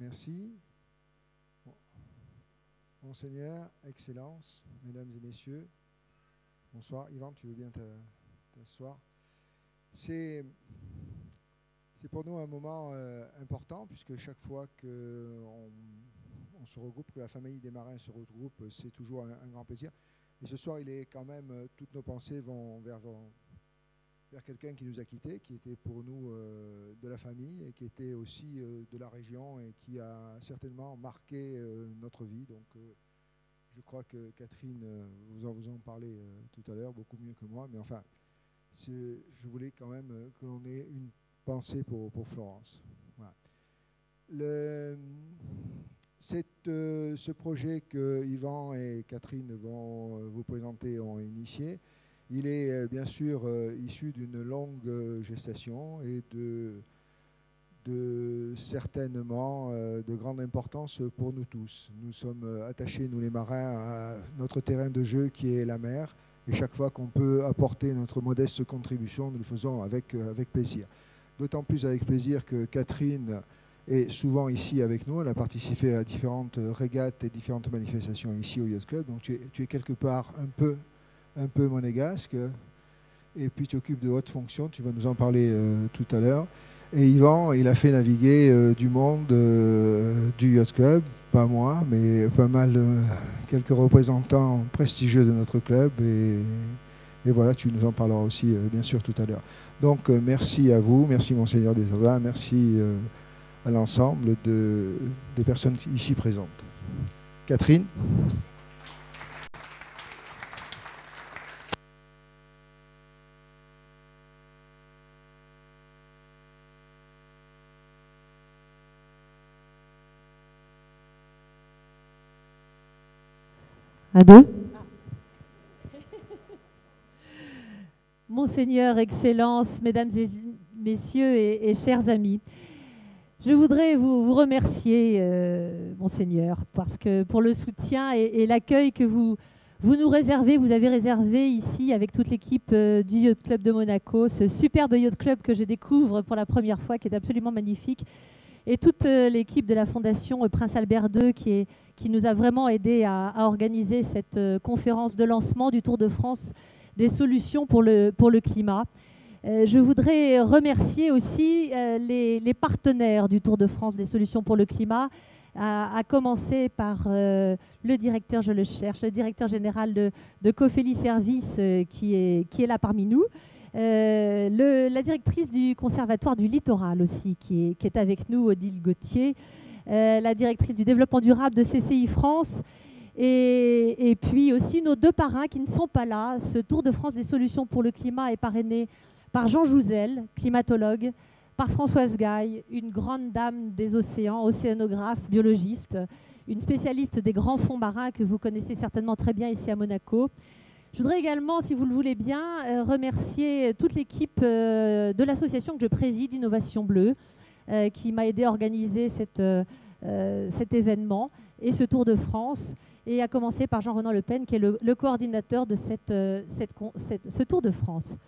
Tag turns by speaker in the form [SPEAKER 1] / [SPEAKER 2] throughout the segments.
[SPEAKER 1] Merci. Monseigneur, Excellences, Mesdames et Messieurs, bonsoir. Yvan, tu veux bien t'asseoir? C'est pour nous un moment important, puisque chaque fois qu'on se regroupe, que la famille des marins se regroupe, c'est toujours un grand plaisir. Et ce soir, il est quand même, toutes nos pensées vont vers quelqu'un qui nous a quittés, qui était pour nous de la famille et qui était aussi de la région et qui a certainement marqué notre vie. Donc je crois que Catherine, vous en parlez tout à l'heure, beaucoup mieux que moi, mais enfin, je voulais quand même que l'on ait une pensée pour Florence. Voilà. Ce projet que Yvan et Catherine vont vous présenter ont initié, il est bien sûr issu d'une longue gestation et certainement de grande importance pour nous tous. Nous sommes attachés, nous les marins, à notre terrain de jeu qui est la mer, et chaque fois qu'on peut apporter notre modeste contribution, nous le faisons avec plaisir. D'autant plus avec plaisir que Catherine est souvent ici avec nous. Elle a participé à différentes régates et différentes manifestations ici au Yacht Club. Donc tu es quelque part un peu monégasque, et puis tu occupes de hautes fonctions. Tu vas nous en parler tout à l'heure. Et Yvan, il a fait naviguer du monde du Yacht Club, pas moi, mais pas mal, quelques représentants prestigieux de notre club. Et voilà, tu nous en parleras aussi, bien sûr, tout à l'heure. Donc, merci à vous, merci Monseigneur des Ordins, merci à l'ensemble des personnes ici présentes. Catherine.
[SPEAKER 2] À deux. Monseigneur, Excellences, Mesdames et Messieurs et chers amis, je voudrais vous remercier, Monseigneur, parce que pour le soutien et l'accueil que vous nous réservez, vous avez réservé ici avec toute l'équipe du Yacht Club de Monaco, ce superbe Yacht Club que je découvre pour la première fois, qui est absolument magnifique, et toute l'équipe de la Fondation Prince Albert II qui nous a vraiment aidé à organiser cette conférence de lancement du Tour de France des solutions pour le climat. Je voudrais remercier aussi les partenaires du Tour de France des solutions pour le climat, à commencer par le directeur, je le cherche, le directeur général de Cofeli Service qui est là parmi nous. La directrice du Conservatoire du Littoral aussi, qui est avec nous, Odile Gauthier, la directrice du développement durable de CCI France, et puis aussi nos deux parrains qui ne sont pas là. Ce Tour de France des solutions pour le climat est parrainé par Jean Jouzel, climatologue, par Françoise Gaille, une grande dame des océans, océanographe, biologiste, une spécialiste des grands fonds marins que vous connaissez certainement très bien ici à Monaco. Je voudrais également, si vous le voulez bien, remercier toute l'équipe de l'association que je préside, Innovation Bleue, qui m'a aidé à organiser cet événement et ce Tour de France, et à commencer par Jean-Renan Le Pen, qui est le coordinateur de ce Tour de France.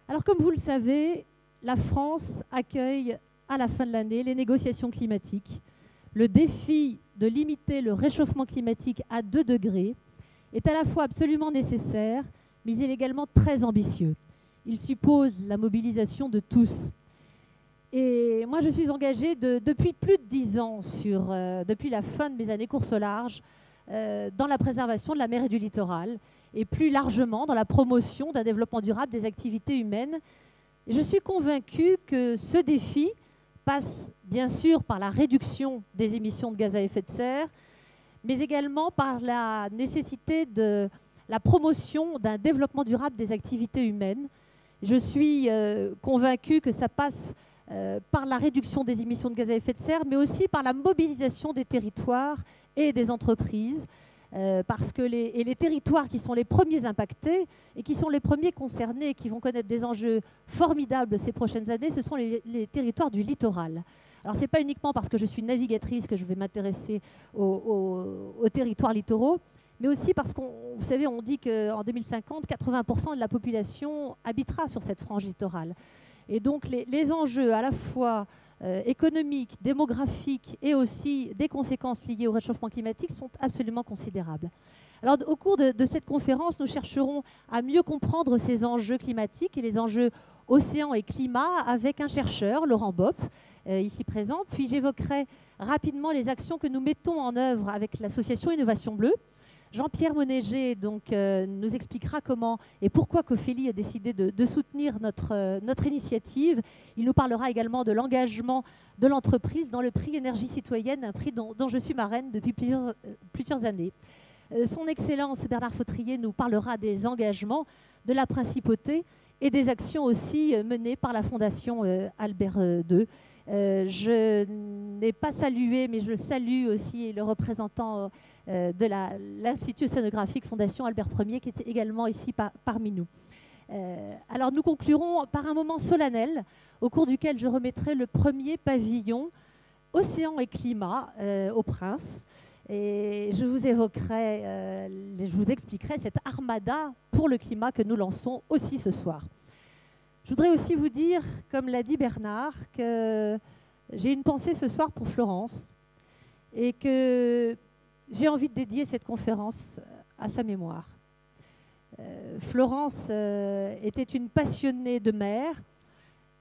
[SPEAKER 2] Alors, comme vous le savez, la France accueille à la fin de l'année les négociations climatiques. Le défi de limiter le réchauffement climatique à 2 degrés est à la fois absolument nécessaire, mais il est également très ambitieux. Il suppose la mobilisation de tous. Et moi, je suis engagée depuis plus de 10 ans, depuis la fin de mes années course au large, dans la préservation de la mer et du littoral, et plus largement dans la promotion d'un développement durable des activités humaines. Et je suis convaincue que ce défi passe bien sûr par la réduction des émissions de gaz à effet de serre, mais également par la nécessité de la promotion d'un développement durable des activités humaines. Je suis convaincue que ça passe par la réduction des émissions de gaz à effet de serre, mais aussi par la mobilisation des territoires et des entreprises, parce que les territoires qui sont les premiers impactés et qui sont les premiers concernés, qui vont connaître des enjeux formidables ces prochaines années, ce sont les territoires du littoral. Alors, ce n'est pas uniquement parce que je suis navigatrice que je vais m'intéresser aux territoires littoraux, mais aussi parce vous savez, on dit qu'en 2050, 80% de la population habitera sur cette frange littorale. Et donc les enjeux à la fois économiques, démographiques et aussi des conséquences liées au réchauffement climatique sont absolument considérables. Alors, au cours de cette conférence, nous chercherons à mieux comprendre ces enjeux climatiques et les enjeux océan et climat avec un chercheur, Laurent Bopp, ici présent. Puis j'évoquerai rapidement les actions que nous mettons en œuvre avec l'association Innovation Bleue. Jean-Pierre Monéger nous expliquera comment et pourquoi Cofeli a décidé de soutenir notre initiative. Il nous parlera également de l'engagement de l'entreprise dans le prix Énergie citoyenne, un prix dont je suis marraine depuis plusieurs années. Son Excellence Bernard Fautrier nous parlera des engagements de la Principauté et des actions aussi menées par la Fondation Albert II. Je n'ai pas salué, mais je salue aussi le représentant de l'Institut océanographique Fondation Albert Ier, qui était également ici parmi nous. Alors nous conclurons par un moment solennel, au cours duquel je remettrai le premier pavillon Océan et climat au Prince. Et je vous expliquerai cette armada pour le climat que nous lançons aussi ce soir. Je voudrais aussi vous dire, comme l'a dit Bernard, que j'ai une pensée ce soir pour Florence et que j'ai envie de dédier cette conférence à sa mémoire. Florence était une passionnée de mer.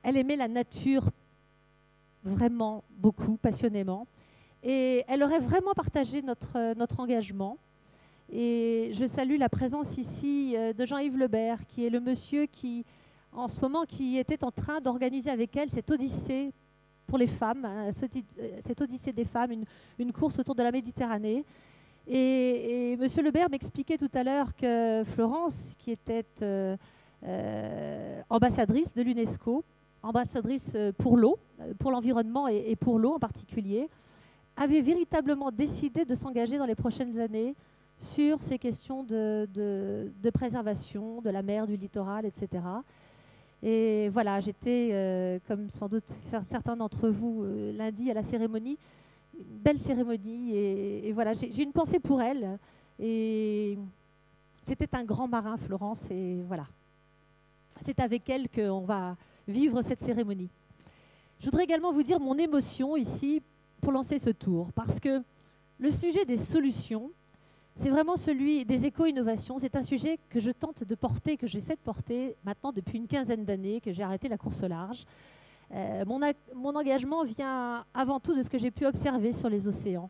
[SPEAKER 2] Elle aimait la nature vraiment beaucoup, passionnément. Et elle aurait vraiment partagé notre engagement. Et je salue la présence ici de Jean-Yves Lebert, qui est le monsieur qui, en ce moment, qui était en train d'organiser avec elle cette odyssée pour les femmes, hein, cette odyssée des femmes, une course autour de la Méditerranée. Et monsieur Lebert m'expliquait tout à l'heure que Florence, qui était ambassadrice de l'UNESCO, ambassadrice pour l'eau, pour l'environnement et pour l'eau en particulier, avait véritablement décidé de s'engager dans les prochaines années sur ces questions de préservation de la mer, du littoral, etc. Et voilà, j'étais, comme sans doute certains d'entre vous, lundi à la cérémonie, une belle cérémonie, et voilà, j'ai une pensée pour elle. Et c'était un grand marin, Florence, et voilà. C'est avec elle qu'on va vivre cette cérémonie. Je voudrais également vous dire mon émotion ici pour lancer ce tour, parce que le sujet des solutions, c'est vraiment celui des éco-innovations. C'est un sujet que je tente de porter, que j'essaie de porter maintenant depuis une quinzaine d'années, que j'ai arrêté la course au large. Mon engagement vient avant tout de ce que j'ai pu observer sur les océans.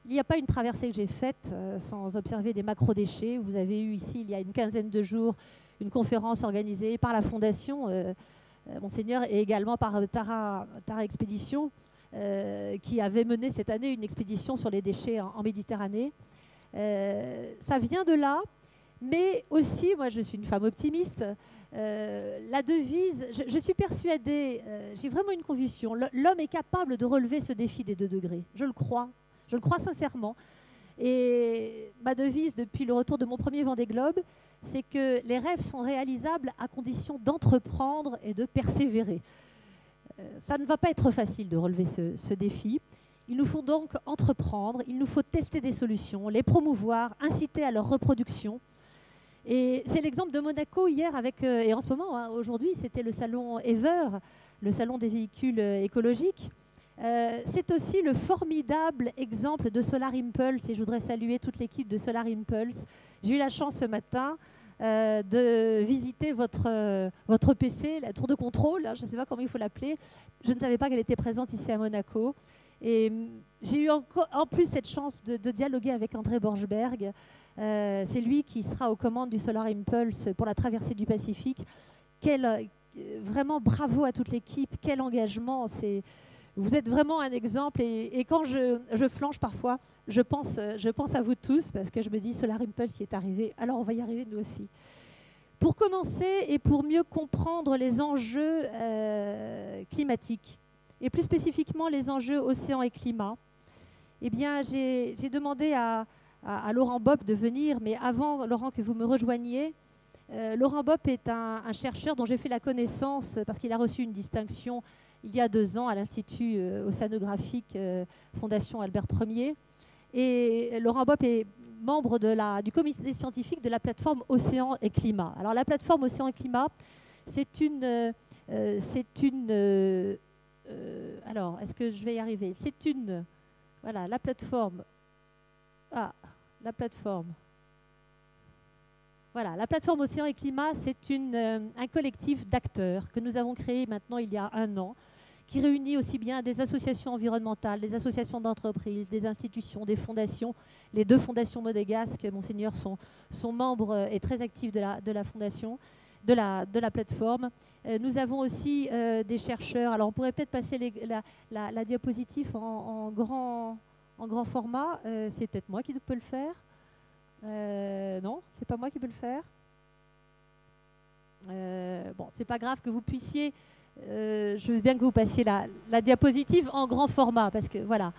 [SPEAKER 2] Il n'y a pas une traversée que j'ai faite sans observer des macro-déchets. Vous avez eu ici, il y a une quinzaine de jours, une conférence organisée par la Fondation Monseigneur et également par Tara Expédition, qui avait mené cette année une expédition sur les déchets en Méditerranée. Ça vient de là, mais aussi, moi je suis une femme optimiste, la devise, je suis persuadée, j'ai vraiment une conviction, l'homme est capable de relever ce défi des 2 degrés, je le crois sincèrement. Et ma devise depuis le retour de mon premier Vendée Globe, c'est que les rêves sont réalisables à condition d'entreprendre et de persévérer. Ça ne va pas être facile de relever ce défi. Il nous faut donc entreprendre, il nous faut tester des solutions, les promouvoir, inciter à leur reproduction. Et c'est l'exemple de Monaco hier et en ce moment, hein, aujourd'hui, c'était le salon EVER, le salon des véhicules écologiques. C'est aussi le formidable exemple de Solar Impulse, et je voudrais saluer toute l'équipe de Solar Impulse. J'ai eu la chance ce matin de visiter votre PC, la tour de contrôle, hein, je ne sais pas comment il faut l'appeler. Je ne savais pas qu'elle était présente ici à Monaco. Et j'ai eu en plus cette chance de dialoguer avec André Borgberg. C'est lui qui sera aux commandes du Solar Impulse pour la traversée du Pacifique. Vraiment bravo à toute l'équipe, quel engagement. Vous êtes vraiment un exemple. Et quand je flanche parfois, je pense à vous tous, parce que je me dis Solar Impulse y est arrivé, alors on va y arriver nous aussi. Pour commencer et pour mieux comprendre les enjeux climatiques, et plus spécifiquement les enjeux océan et climat, eh bien, j'ai demandé à Laurent Bopp de venir, mais avant, Laurent, que vous me rejoigniez, Laurent Bopp est un chercheur dont j'ai fait la connaissance parce qu'il a reçu une distinction il y a 2 ans à l'Institut océanographique Fondation Albert Ier. Et Laurent Bopp est membre du comité scientifique de la plateforme Océan et Climat. Alors la plateforme Océan et Climat, c'est une C'est une... alors, est-ce que je vais y arriver? C'est une... Voilà, la plateforme... Ah, la plateforme... Voilà, la plateforme Océan et Climat, c'est un collectif d'acteurs que nous avons créé maintenant il y a 1 an, qui réunit aussi bien des associations environnementales, des associations d'entreprises, des institutions, des fondations. Les 2 fondations monégasques, Monseigneur, sont membres et très actifs de la fondation, de la plateforme. Nous avons aussi des chercheurs. Alors, on pourrait peut-être passer la diapositive en grand format. C'est peut-être moi qui peux le faire. Non, c'est pas moi qui peux le faire. Bon, c'est pas grave que vous puissiez. Je veux bien que vous passiez la diapositive en grand format, parce que voilà.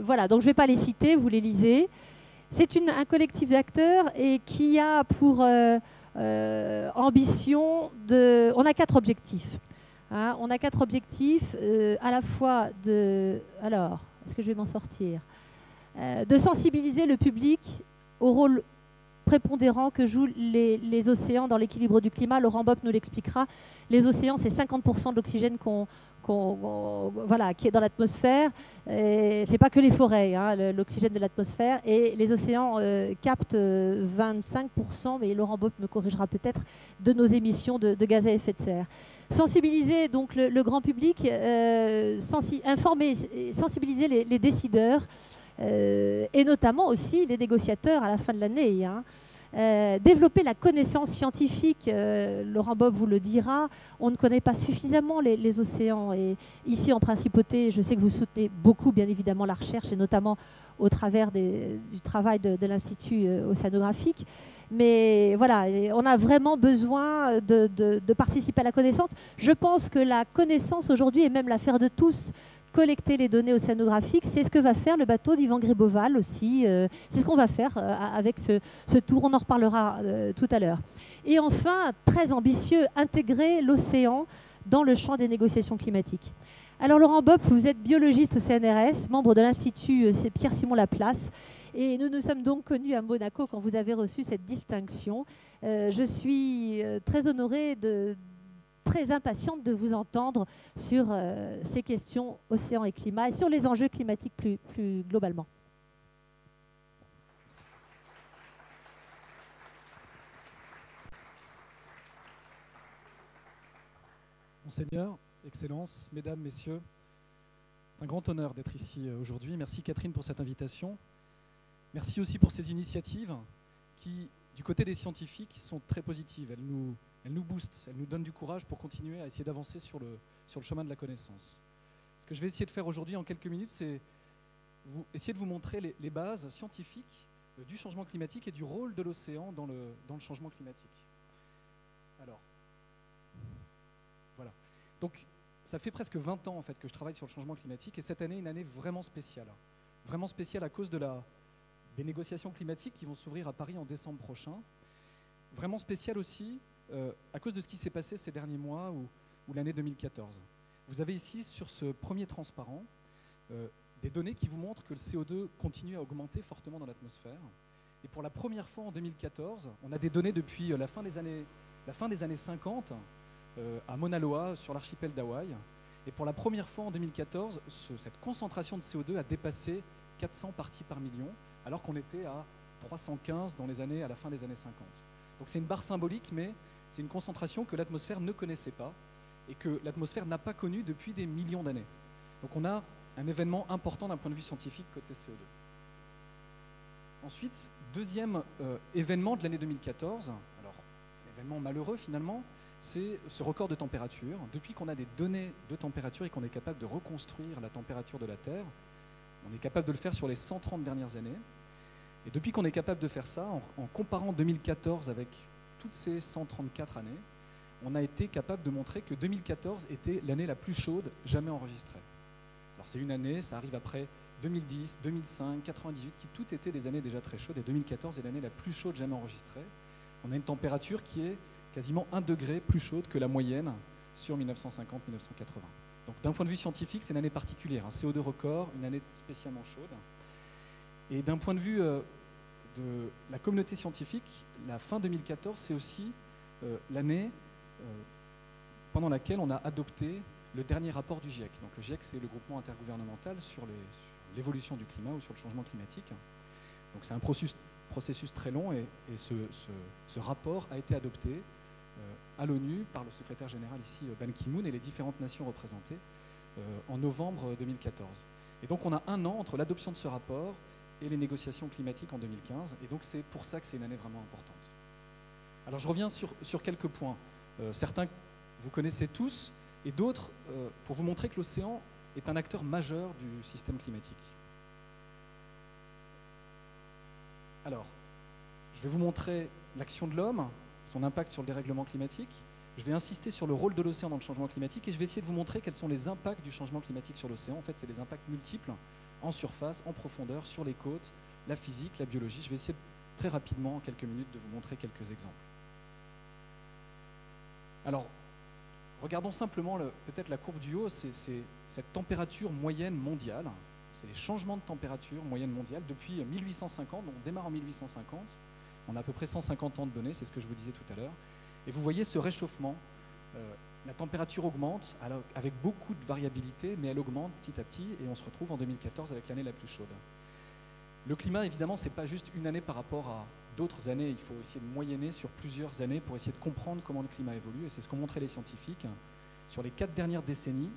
[SPEAKER 2] Voilà, donc je ne vais pas les citer, vous les lisez. C'est un collectif d'acteurs et qui a pour ambition de. On a 4 objectifs. Hein, on a 4 objectifs, à la fois de. Alors, est-ce que je vais m'en sortir? De sensibiliser le public au rôle prépondérant que jouent les océans dans l'équilibre du climat. Laurent Bopp nous l'expliquera. Les océans, c'est 50% de l'oxygène voilà, qui est dans l'atmosphère. C'est pas que les forêts, hein, l'oxygène de l'atmosphère. Et les océans captent 25%, mais Laurent Bopp me corrigera peut-être, de nos émissions de gaz à effet de serre. Sensibiliser donc le grand public, informer, sensibiliser les décideurs, et notamment aussi les négociateurs à la fin de l'année. Hein. Développer la connaissance scientifique, Laurent Bopp vous le dira, on ne connaît pas suffisamment les océans. Et ici en Principauté, je sais que vous soutenez beaucoup bien évidemment la recherche, et notamment au travers du travail de l'Institut océanographique. Mais voilà, on a vraiment besoin de participer à la connaissance. Je pense que la connaissance aujourd'hui est même l'affaire de tous. Collecter les données océanographiques, c'est ce que va faire le bateau d'Yvan Gréboval aussi. C'est ce qu'on va faire avec ce tour, on en reparlera tout à l'heure. Et enfin, très ambitieux, intégrer l'océan dans le champ des négociations climatiques. Alors Laurent Bopp, vous êtes biologiste au CNRS, membre de l'Institut Pierre-Simon Laplace, et nous nous sommes donc connus à Monaco quand vous avez reçu cette distinction. Je suis très honorée très impatiente de vous entendre sur ces questions océan et climat et sur les enjeux climatiques plus globalement.
[SPEAKER 3] Monseigneur, Excellences, Mesdames, Messieurs, c'est un grand honneur d'être ici aujourd'hui. Merci Catherine pour cette invitation. Merci aussi pour ces initiatives qui, du côté des scientifiques, sont très positives. Elles nous boostent, elles nous donnent du courage pour continuer à essayer d'avancer sur le chemin de la connaissance. Ce que je vais essayer de faire aujourd'hui en quelques minutes, c'est essayer de vous montrer les bases scientifiques du changement climatique et du rôle de l'océan dans le changement climatique. Alors, voilà. Donc, ça fait presque 20 ans en fait, que je travaille sur le changement climatique, et cette année est une année vraiment spéciale. Vraiment spéciale à cause des négociations climatiques qui vont s'ouvrir à Paris en décembre prochain. Vraiment spéciale aussi à cause de ce qui s'est passé ces derniers mois ou l'année 2014. Vous avez ici, sur ce premier transparent, des données qui vous montrent que le CO2 continue à augmenter fortement dans l'atmosphère. Et pour la première fois en 2014, on a des données depuis la fin des années 50 à Mauna Loa, sur l'archipel d'Hawaï. Et pour la première fois en 2014, cette concentration de CO2 a dépassé 400 parties par million, alors qu'on était à 315 à la fin des années 50. Donc c'est une barre symbolique, mais c'est une concentration que l'atmosphère ne connaissait pas et que l'atmosphère n'a pas connue depuis des millions d'années. Donc on a un événement important d'un point de vue scientifique côté CO2. Ensuite, deuxième événement de l'année 2014, alors événement malheureux finalement, c'est ce record de température. Depuis qu'on a des données de température et qu'on est capable de reconstruire la température de la Terre, on est capable de le faire sur les 130 dernières années. Et depuis qu'on est capable de faire ça, en comparant 2014 avec toutes ces 134 années, on a été capable de montrer que 2014 était l'année la plus chaude jamais enregistrée. Alors c'est une année, ça arrive après 2010, 2005, 98, qui toutes étaient des années déjà très chaudes, et 2014 est l'année la plus chaude jamais enregistrée. On a une température qui est quasiment 1 degré plus chaude que la moyenne sur 1950-1980. Donc d'un point de vue scientifique, c'est une année particulière, un CO2 record, une année spécialement chaude. Et d'un point de vue de la communauté scientifique, la fin 2014, c'est aussi l'année pendant laquelle on a adopté le dernier rapport du GIEC. Donc le GIEC, c'est le groupement intergouvernemental sur l'évolution du climat ou sur le changement climatique. Donc c'est un processus très long et ce rapport a été adopté à l'ONU par le secrétaire général ici, Ban Ki-moon, et les différentes nations représentées en novembre 2014. Et donc on a un an entre l'adoption de ce rapport et les négociations climatiques en 2015. Et donc c'est pour ça que c'est une année vraiment importante. Alors je reviens sur quelques points. Certains vous connaissez tous, et d'autres pour vous montrer que l'océan est un acteur majeur du système climatique. Alors, je vais vous montrer l'action de l'homme, son impact sur le dérèglement climatique. Je vais insister sur le rôle de l'océan dans le changement climatique et je vais essayer de vous montrer quels sont les impacts du changement climatique sur l'océan. En fait, c'est des impacts multiples, en surface, en profondeur, sur les côtes, la physique, la biologie. Je vais essayer très rapidement, en quelques minutes, de vous montrer quelques exemples. Alors, regardons simplement peut-être la courbe du haut, c'est cette température moyenne mondiale. C'est les changements de température moyenne mondiale depuis 1850. On démarre en 1850. On a à peu près 150 ans de données, c'est ce que je vous disais tout à l'heure. Et vous voyez ce réchauffement. La température augmente avec beaucoup de variabilité, mais elle augmente petit à petit et on se retrouve en 2014 avec l'année la plus chaude. Le climat, évidemment, ce n'est pas juste une année par rapport à d'autres années. Il faut essayer de moyenner sur plusieurs années pour essayer de comprendre comment le climat évolue. Et c'est ce qu'ont montré les scientifiques. Sur les 4 dernières décennies,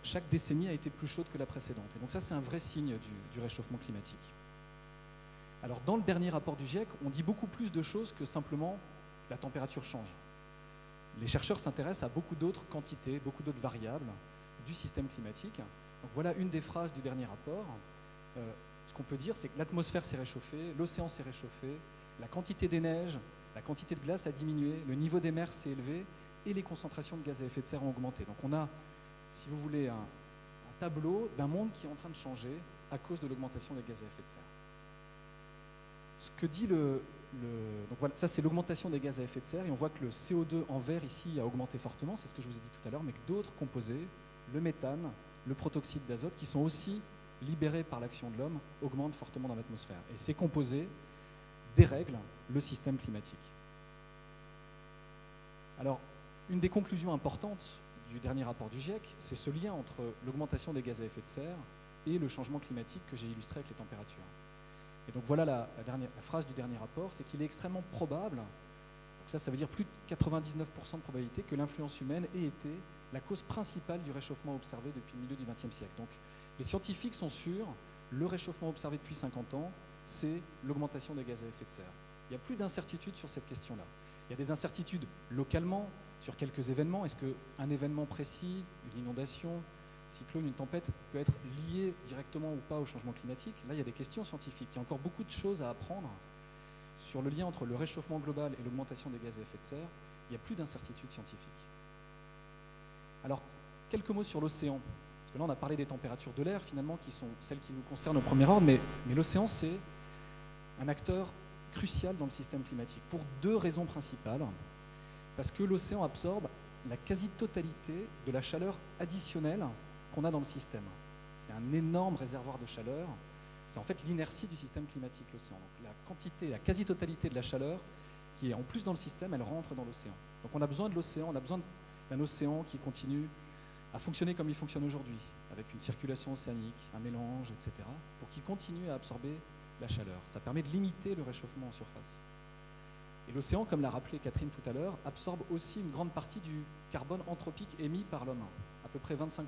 [SPEAKER 3] chaque décennie a été plus chaude que la précédente. Et donc ça, c'est un vrai signe du réchauffement climatique. Alors, dans le dernier rapport du GIEC, on dit beaucoup plus de choses que simplement la température change. Les chercheurs s'intéressent à beaucoup d'autres quantités, beaucoup d'autres variables du système climatique. Donc voilà une des phrases du dernier rapport. Ce qu'on peut dire, c'est que l'atmosphère s'est réchauffée, l'océan s'est réchauffé, la quantité des neiges, la quantité de glace a diminué, le niveau des mers s'est élevé et les concentrations de gaz à effet de serre ont augmenté. Donc on a, si vous voulez, un tableau d'un monde qui est en train de changer à cause de l'augmentation des gaz à effet de serre. Ce que dit donc voilà, ça c'est l'augmentation des gaz à effet de serre et on voit que le CO2 en vert ici a augmenté fortement, c'est ce que je vous ai dit tout à l'heure, mais que d'autres composés, le méthane, le protoxyde d'azote, qui sont aussi libérés par l'action de l'homme, augmentent fortement dans l'atmosphère. Et ces composés dérèglent le système climatique. Alors, une des conclusions importantes du dernier rapport du GIEC, c'est ce lien entre l'augmentation des gaz à effet de serre et le changement climatique que j'ai illustré avec les températures. Et donc voilà la phrase du dernier rapport, c'est qu'il est extrêmement probable, donc ça veut dire plus de 99% de probabilité que l'influence humaine ait été la cause principale du réchauffement observé depuis le milieu du XXe siècle. Donc les scientifiques sont sûrs, le réchauffement observé depuis 50 ans, c'est l'augmentation des gaz à effet de serre. Il n'y a plus d'incertitude sur cette question-là. Il y a des incertitudes localement sur quelques événements. Est-ce qu'un événement précis, une inondation, cyclone, une tempête peut être lié directement ou pas au changement climatique? Là, il y a des questions scientifiques. Il y a encore beaucoup de choses à apprendre sur le lien entre le réchauffement global et l'augmentation des gaz à effet de serre. Il n'y a plus d'incertitude scientifique. Alors, quelques mots sur l'océan. Parce que là, on a parlé des températures de l'air, finalement, qui sont celles qui nous concernent au premier ordre, mais l'océan, c'est un acteur crucial dans le système climatique, pour 2 raisons principales. Parce que l'océan absorbe la quasi-totalité de la chaleur additionnelle qu'on a dans le système. C'est un énorme réservoir de chaleur. C'est en fait l'inertie du système climatique, l'océan. Donc la quantité, la quasi-totalité de la chaleur qui est en plus dans le système, elle rentre dans l'océan. Donc on a besoin de l'océan, on a besoin d'un océan qui continue à fonctionner comme il fonctionne aujourd'hui, avec une circulation océanique, un mélange, etc., pour qu'il continue à absorber la chaleur. Ça permet de limiter le réchauffement en surface. Et l'océan, comme l'a rappelé Catherine tout à l'heure, absorbe aussi une grande partie du carbone anthropique émis par l'homme, à peu près 25%.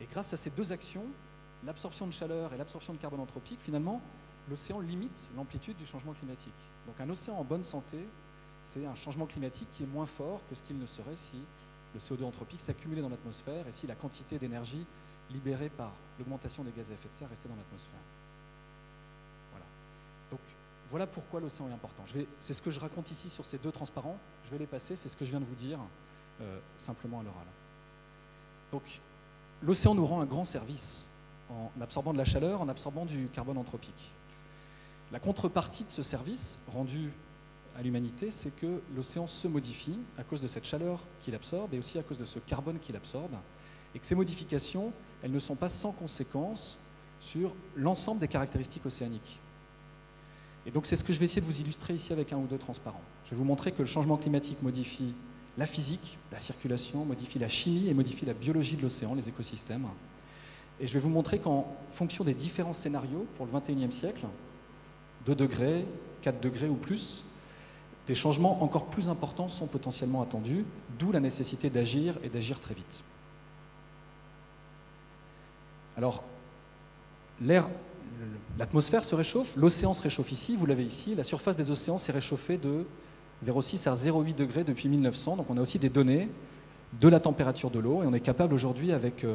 [SPEAKER 3] Et grâce à ces 2 actions, l'absorption de chaleur et l'absorption de carbone anthropique, finalement, l'océan limite l'amplitude du changement climatique. Donc un océan en bonne santé, c'est un changement climatique qui est moins fort que ce qu'il ne serait si le CO2 anthropique s'accumulait dans l'atmosphère et si la quantité d'énergie libérée par l'augmentation des gaz à effet de serre restait dans l'atmosphère. Voilà. Donc, voilà pourquoi l'océan est important. C'est ce que je raconte ici sur ces 2 transparents. Je vais les passer, c'est ce que je viens de vous dire, simplement à l'oral. Donc, l'océan nous rend un grand service en absorbant de la chaleur, en absorbant du carbone anthropique. La contrepartie de ce service rendu à l'humanité, c'est que l'océan se modifie à cause de cette chaleur qu'il absorbe et aussi à cause de ce carbone qu'il absorbe, et que ces modifications, elles ne sont pas sans conséquences sur l'ensemble des caractéristiques océaniques. Et donc c'est ce que je vais essayer de vous illustrer ici avec un ou deux transparents. Je vais vous montrer que le changement climatique modifie la physique, la circulation, modifie la chimie et modifie la biologie de l'océan, les écosystèmes. Et je vais vous montrer qu'en fonction des différents scénarios pour le XXIe siècle, 2 degrés, 4 degrés ou plus, des changements encore plus importants sont potentiellement attendus, d'où la nécessité d'agir et d'agir très vite. Alors, l'atmosphère se réchauffe, l'océan se réchauffe ici, vous l'avez ici, la surface des océans s'est réchauffée de 0,6 à 0,8 degrés depuis 1900, donc on a aussi des données de la température de l'eau, et on est capable aujourd'hui, avec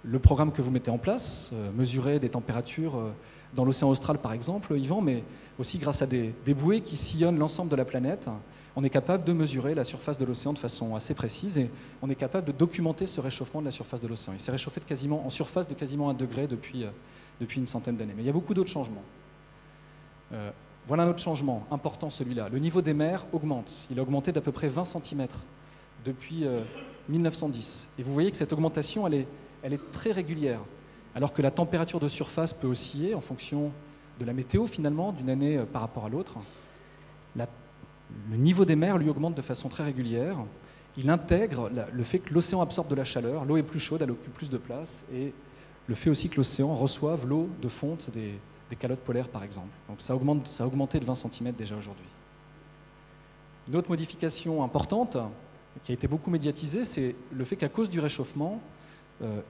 [SPEAKER 3] le programme que vous mettez en place, mesurer des températures dans l'océan austral par exemple, Yvan, mais aussi grâce à des bouées qui sillonnent l'ensemble de la planète, on est capable de mesurer la surface de l'océan de façon assez précise et on est capable de documenter ce réchauffement de la surface de l'océan. Il s'est réchauffé en surface de quasiment 1 degré depuis une centaine d'années. Mais il y a beaucoup d'autres changements. Voilà un autre changement important, celui-là. Le niveau des mers augmente. Il a augmenté d'à peu près 20 cm depuis 1910. Et vous voyez que cette augmentation, elle est très régulière. Alors que la température de surface peut osciller en fonction de la météo, finalement, d'une année par rapport à l'autre. Le niveau des mers, lui, augmente de façon très régulière. Il intègre le fait que l'océan absorbe de la chaleur, l'eau est plus chaude, elle occupe plus de place, et le fait aussi que l'océan reçoive l'eau de fonte des calottes polaires, par exemple. Donc ça a augmenté de 20 cm déjà aujourd'hui. Une autre modification importante, qui a été beaucoup médiatisée, c'est le fait qu'à cause du réchauffement,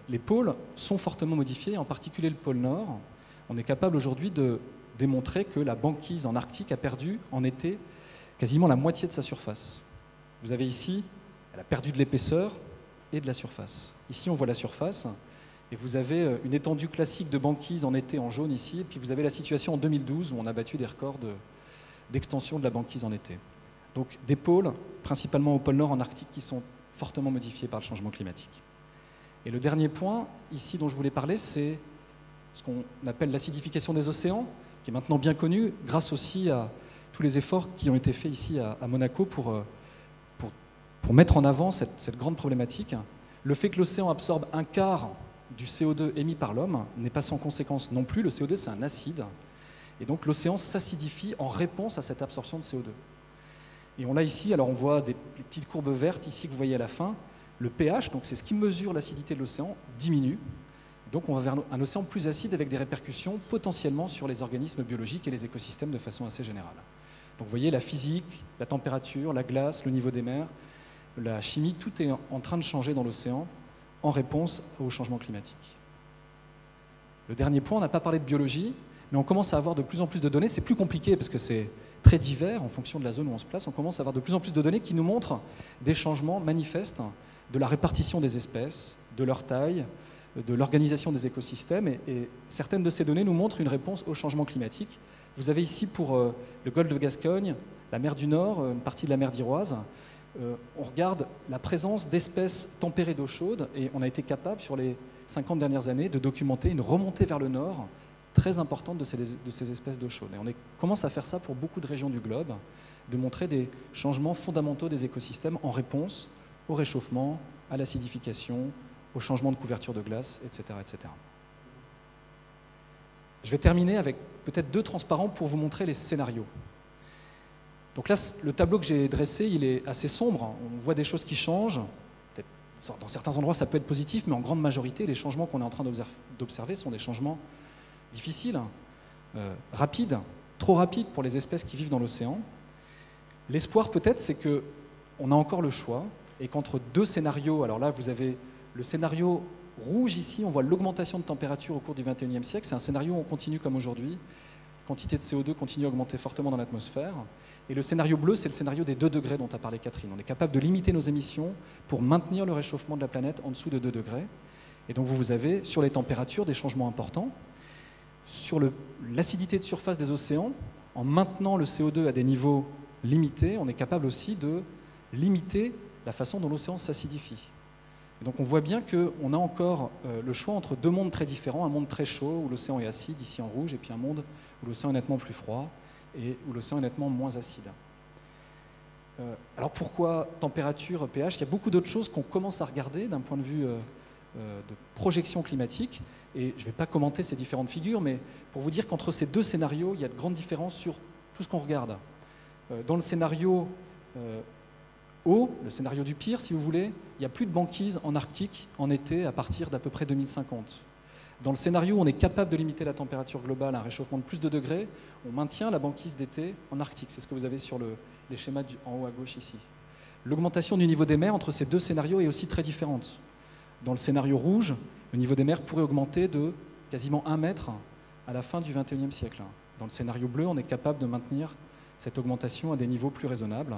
[SPEAKER 3] les pôles sont fortement modifiés, en particulier le pôle Nord. On est capable aujourd'hui de démontrer que la banquise en Arctique a perdu en été quasiment la moitié de sa surface. Vous avez ici, elle a perdu de l'épaisseur et de la surface. Ici, on voit la surface, et vous avez une étendue classique de banquise en été en jaune ici, et puis vous avez la situation en 2012 où on a battu des records d'extension de la banquise en été. Donc des pôles, principalement au pôle Nord en Arctique, qui sont fortement modifiés par le changement climatique. Et le dernier point, ici, dont je voulais parler, c'est ce qu'on appelle l'acidification des océans, qui est maintenant bien connu, grâce aussi à tous les efforts qui ont été faits ici à Monaco pour mettre en avant cette grande problématique. Le fait que l'océan absorbe 1/4 du CO2 émis par l'homme n'est pas sans conséquence non plus. Le CO2, c'est un acide. Et donc l'océan s'acidifie en réponse à cette absorption de CO2. Et on l'a ici, alors on voit les petites courbes vertes ici que vous voyez à la fin. Le pH, donc c'est ce qui mesure l'acidité de l'océan, diminue. Donc on va vers un océan plus acide avec des répercussions potentiellement sur les organismes biologiques et les écosystèmes de façon assez générale. Donc vous voyez la physique, la température, la glace, le niveau des mers, la chimie, tout est en train de changer dans l'océan en réponse au changement climatique. Le dernier point, on n'a pas parlé de biologie, mais on commence à avoir de plus en plus de données. C'est plus compliqué parce que c'est très divers en fonction de la zone où on se place. On commence à avoir de plus en plus de données qui nous montrent des changements manifestes de la répartition des espèces, de leur taille, de l'organisation des écosystèmes. Et certaines de ces données nous montrent une réponse au changement climatique. Vous avez ici pour le golfe de Gascogne, la mer du Nord, une partie de la mer d'Iroise. On regarde la présence d'espèces tempérées d'eau chaude et on a été capable, sur les 50 dernières années, de documenter une remontée vers le nord très importante de ces espèces d'eau chaude. Et on commence à faire ça pour beaucoup de régions du globe, de montrer des changements fondamentaux des écosystèmes en réponse au réchauffement, à l'acidification, au changement de couverture de glace, etc., etc. Je vais terminer avec peut-être 2 transparents pour vous montrer les scénarios. Donc là, le tableau que j'ai dressé, il est assez sombre. On voit des choses qui changent. Dans certains endroits, ça peut être positif, mais en grande majorité, les changements qu'on est en train d'observer sont des changements difficiles, rapides, trop rapides pour les espèces qui vivent dans l'océan. L'espoir, peut-être, c'est qu'on a encore le choix et qu'entre 2 scénarios, alors là, vous avez le scénario rouge ici, on voit l'augmentation de température au cours du XXIe siècle. C'est un scénario où on continue comme aujourd'hui. La quantité de CO2 continue à augmenter fortement dans l'atmosphère. Et le scénario bleu, c'est le scénario des 2 degrés dont a parlé Catherine. On est capable de limiter nos émissions pour maintenir le réchauffement de la planète en dessous de 2 degrés. Et donc vous avez, sur les températures, des changements importants. Sur l'acidité de surface des océans, en maintenant le CO2 à des niveaux limités, on est capable aussi de limiter la façon dont l'océan s'acidifie. Et donc on voit bien qu'on a encore le choix entre 2 mondes très différents, un monde très chaud où l'océan est acide, ici en rouge, et puis un monde où l'océan est nettement plus froid et où l'océan est nettement moins acide. Alors pourquoi température, pH? Il y a beaucoup d'autres choses qu'on commence à regarder d'un point de vue de projection climatique, et je ne vais pas commenter ces différentes figures, mais pour vous dire qu'entre ces 2 scénarios, il y a de grandes différences sur tout ce qu'on regarde. Dans le scénario haut, le scénario du pire, si vous voulez, il n'y a plus de banquise en Arctique en été à partir d'à peu près 2050. Dans le scénario où on est capable de limiter la température globale à un réchauffement de plus de degrés, on maintient la banquise d'été en Arctique. C'est ce que vous avez sur les schémas en haut à gauche ici. L'augmentation du niveau des mers entre ces deux scénarios est aussi très différente. Dans le scénario rouge, le niveau des mers pourrait augmenter de quasiment 1 mètre à la fin du XXIe siècle. Dans le scénario bleu, on est capable de maintenir cette augmentation à des niveaux plus raisonnables.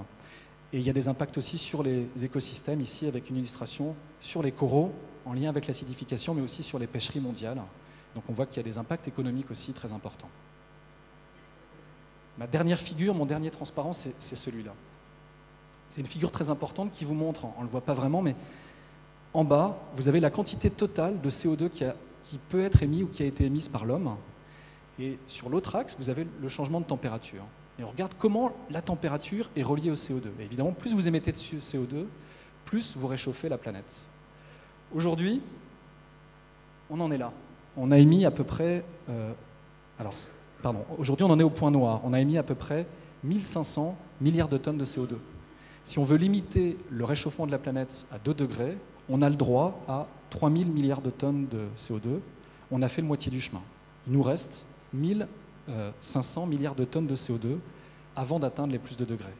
[SPEAKER 3] Et il y a des impacts aussi sur les écosystèmes, ici avec une illustration sur les coraux, en lien avec l'acidification, mais aussi sur les pêcheries mondiales. Donc on voit qu'il y a des impacts économiques aussi très importants. Ma dernière figure, mon dernier transparent, c'est celui-là. C'est une figure très importante qui vous montre, on ne le voit pas vraiment, mais en bas, vous avez la quantité totale de CO2 qui peut être émise ou qui a été émise par l'homme. Et sur l'autre axe, vous avez le changement de température. Et on regarde comment la température est reliée au CO2. Et évidemment, plus vous émettez de CO2, plus vous réchauffez la planète. Aujourd'hui, on en est là. On a émis à peu près... aujourd'hui, on en est au point noir. On a émis à peu près 1500 milliards de tonnes de CO2. Si on veut limiter le réchauffement de la planète à 2 degrés, on a le droit à 3000 milliards de tonnes de CO2. On a fait le moitié du chemin. Il nous reste 1500 milliards de tonnes de CO2 avant d'atteindre les plus de degrés.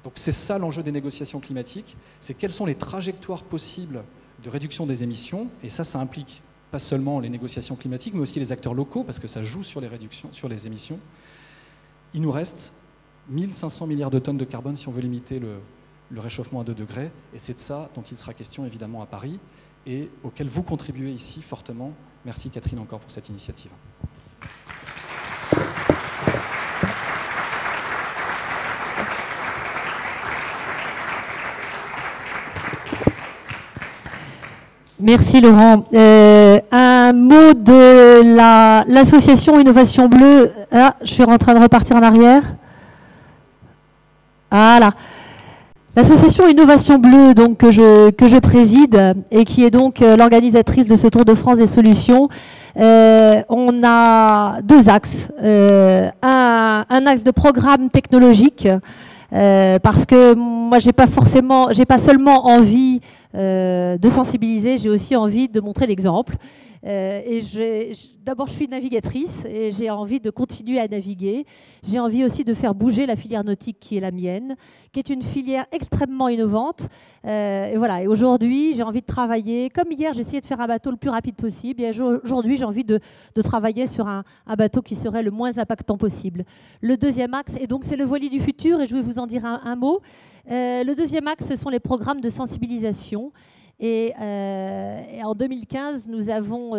[SPEAKER 3] Donc c'est ça l'enjeu des négociations climatiques, c'est quelles sont les trajectoires possibles de réduction des émissions, et ça implique pas seulement les négociations climatiques, mais aussi les acteurs locaux, parce que ça joue sur les réductions, sur les émissions. Il nous reste 1500 milliards de tonnes de carbone si on veut limiter le réchauffement à 2 degrés, et c'est de ça dont il sera question évidemment à Paris, et auquel vous contribuez ici fortement. Merci Catherine encore pour cette initiative.
[SPEAKER 2] Merci Laurent. Un mot de l'association Innovation Bleue. Ah, je suis en train de repartir en arrière. Voilà. L'association Innovation Bleue, donc, que je préside et qui est donc l'organisatrice de ce Tour de France des solutions, on a 2 axes. Un axe de programme technologique, parce que moi, j'ai pas seulement envie de sensibiliser, j'ai aussi envie de montrer l'exemple. D'abord, je suis navigatrice et j'ai envie de continuer à naviguer. J'ai envie aussi de faire bouger la filière nautique qui est la mienne, qui est une filière extrêmement innovante. Et voilà. Et aujourd'hui, j'ai envie de travailler. Comme hier, j'ai essayé de faire un bateau le plus rapide possible. Et aujourd'hui, j'ai envie de travailler sur un bateau qui serait le moins impactant possible. Le deuxième axe, et donc c'est le voilier du futur, et je vais vous en dire un mot. Le deuxième axe, ce sont les programmes de sensibilisation. Et en 2015, nous avons,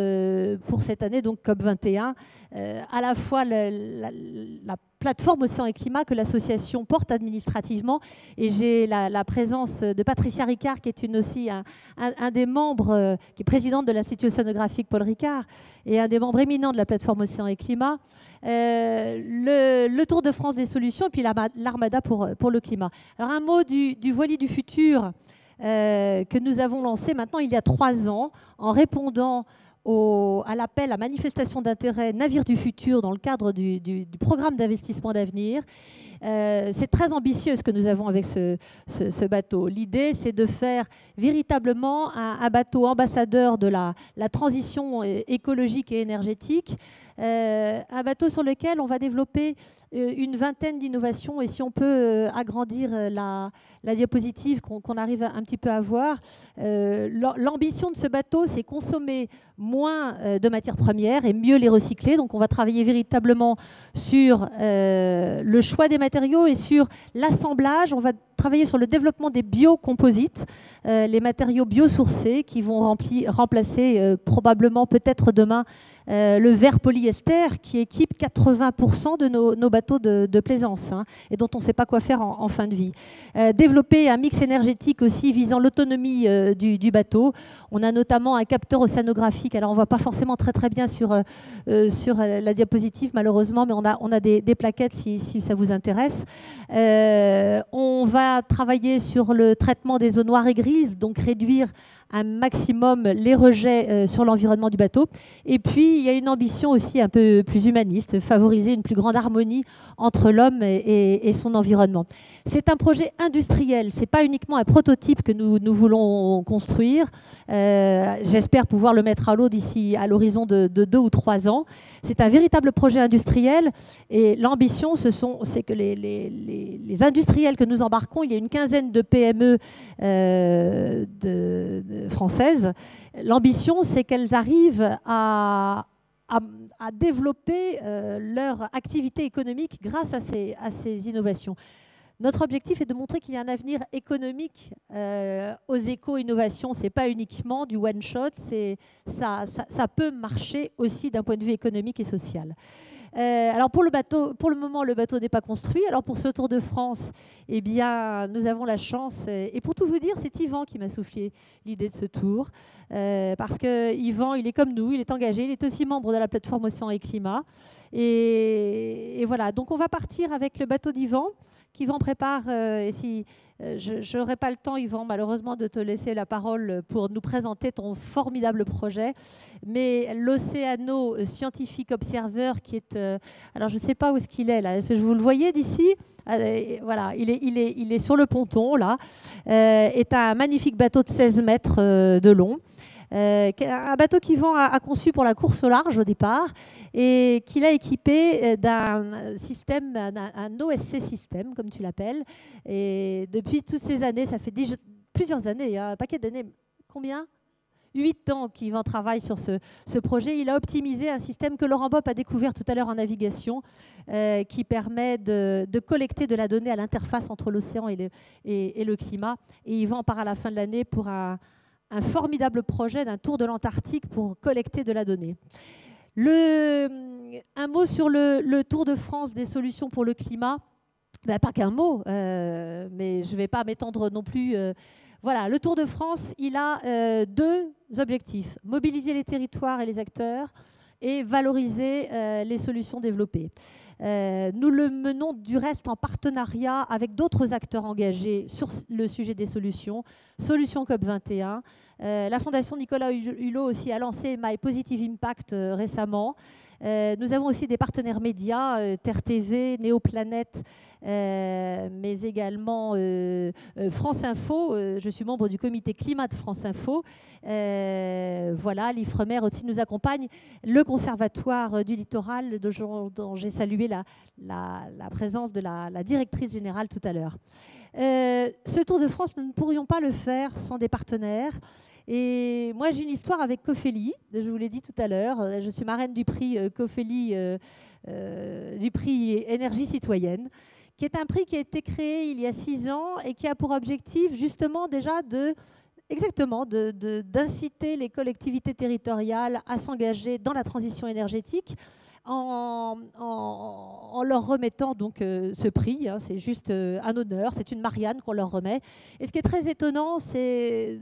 [SPEAKER 2] pour cette année, donc COP21, à la fois la plateforme Océan et Climat que l'association porte administrativement. Et j'ai la présence de Patricia Ricard, qui est aussi un des membres, qui est présidente de l'Institut océanographique Paul Ricard, et un des membres éminents de la plateforme Océan et Climat. Le Tour de France des solutions, et puis l'Armada pour le climat. Alors un mot du voilier du futur, que nous avons lancé maintenant il y a 3 ans en répondant à l'appel à manifestation d'intérêt Navire du futur dans le cadre du programme d'investissement d'avenir. C'est très ambitieux ce que nous avons avec ce bateau. L'idée, c'est de faire véritablement un bateau ambassadeur de la transition écologique et énergétique, un bateau sur lequel on va développer une vingtaine d'innovations. Et si on peut agrandir la diapositive qu'on arrive un petit peu à voir, l'ambition de ce bateau, c'est consommer moins de matières premières et mieux les recycler. Donc on va travailler véritablement sur le choix des matériaux et sur l'assemblage. On va travailler sur le développement des biocomposites, les matériaux biosourcés qui vont remplacer probablement, peut-être demain, le verre polyester qui équipe 80% de nos bateaux de plaisance, hein, et dont on ne sait pas quoi faire en fin de vie. Développer un mix énergétique aussi visant l'autonomie du bateau. On a notamment un capteur océanographique. Alors on ne voit pas forcément très bien sur la diapositive malheureusement, mais on a des plaquettes si ça vous intéresse. On va va travailler sur le traitement des eaux noires et grises, donc réduire un maximum les rejets sur l'environnement du bateau. Et puis, il y a une ambition aussi un peu plus humaniste, favoriser une plus grande harmonie entre l'homme et son environnement. C'est un projet industriel, ce n'est pas uniquement un prototype que nous voulons construire. J'espère pouvoir le mettre à l'eau d'ici à l'horizon de 2 ou 3 ans. C'est un véritable projet industriel et l'ambition, c'est que les industriels que nous embarquons, il y a une quinzaine de PME françaises. L'ambition, c'est qu'elles arrivent à développer leur activité économique grâce à ces innovations. Notre objectif est de montrer qu'il y a un avenir économique aux éco-innovations. Ce n'est pas uniquement du one-shot, ça peut marcher aussi d'un point de vue économique et social. Alors pour le moment, le bateau n'est pas construit. Alors pour ce Tour de France, eh bien, nous avons la chance, et pour tout vous dire, c'est Yvan qui m'a soufflé l'idée de ce tour, parce que Yvan, il est comme nous, il est engagé, il est aussi membre de la plateforme Océan et Climat. Et voilà, donc on va partir avec le bateau d'Yvan, qu'Yvan prépare, et si je n'aurai pas le temps, Yvan, malheureusement, de te laisser la parole pour nous présenter ton formidable projet. Mais l'Océano Scientific Observer, qui est... alors, je ne sais pas où est-ce qu'il est, là. Est-ce que vous le voyez d'ici? Voilà, il est sur le ponton, là. Est un magnifique bateau de 16 mètres de long. Un bateau qu'Yvan a conçu pour la course au large au départ et qu'il a équipé d'un système, un OSC système, comme tu l'appelles. Et depuis toutes ces années, ça fait plusieurs années, un paquet d'années, combien ? 8 ans qu'Yvan travaille sur ce projet. Il a optimisé un système que Laurent Bopp a découvert tout à l'heure en navigation, qui permet de collecter de la donnée à l'interface entre l'océan et le climat. Et Yvan part à la fin de l'année pour un formidable projet d'un tour de l'Antarctique pour collecter de la donnée. Un mot sur le Tour de France des solutions pour le climat. Ben, pas qu'un mot, mais je ne vais pas m'étendre non plus. Voilà, le Tour de France, il a 2 objectifs. Mobiliser les territoires et les acteurs et valoriser les solutions développées. Nous le menons du reste en partenariat avec d'autres acteurs engagés sur le sujet des solutions, Solutions COP21. La Fondation Nicolas Hulot aussi a lancé My Positive Impact récemment. Nous avons aussi des partenaires médias, Terre TV, Néoplanète, mais également France Info. Je suis membre du comité climat de France Info. Voilà, l'Ifremer aussi nous accompagne. Le Conservatoire du littoral, dont j'ai salué la présence de la directrice générale tout à l'heure. Ce Tour de France, nous ne pourrions pas le faire sans des partenaires. Et moi, j'ai une histoire avec Cofeli, je vous l'ai dit tout à l'heure. Je suis marraine du prix Cofeli, du prix Énergie citoyenne, qui est un prix qui a été créé il y a 6 ans et qui a pour objectif justement déjà d'inciter les collectivités territoriales à s'engager dans la transition énergétique en leur remettant donc ce prix. C'est juste un honneur, c'est une Marianne qu'on leur remet. Et ce qui est très étonnant, c'est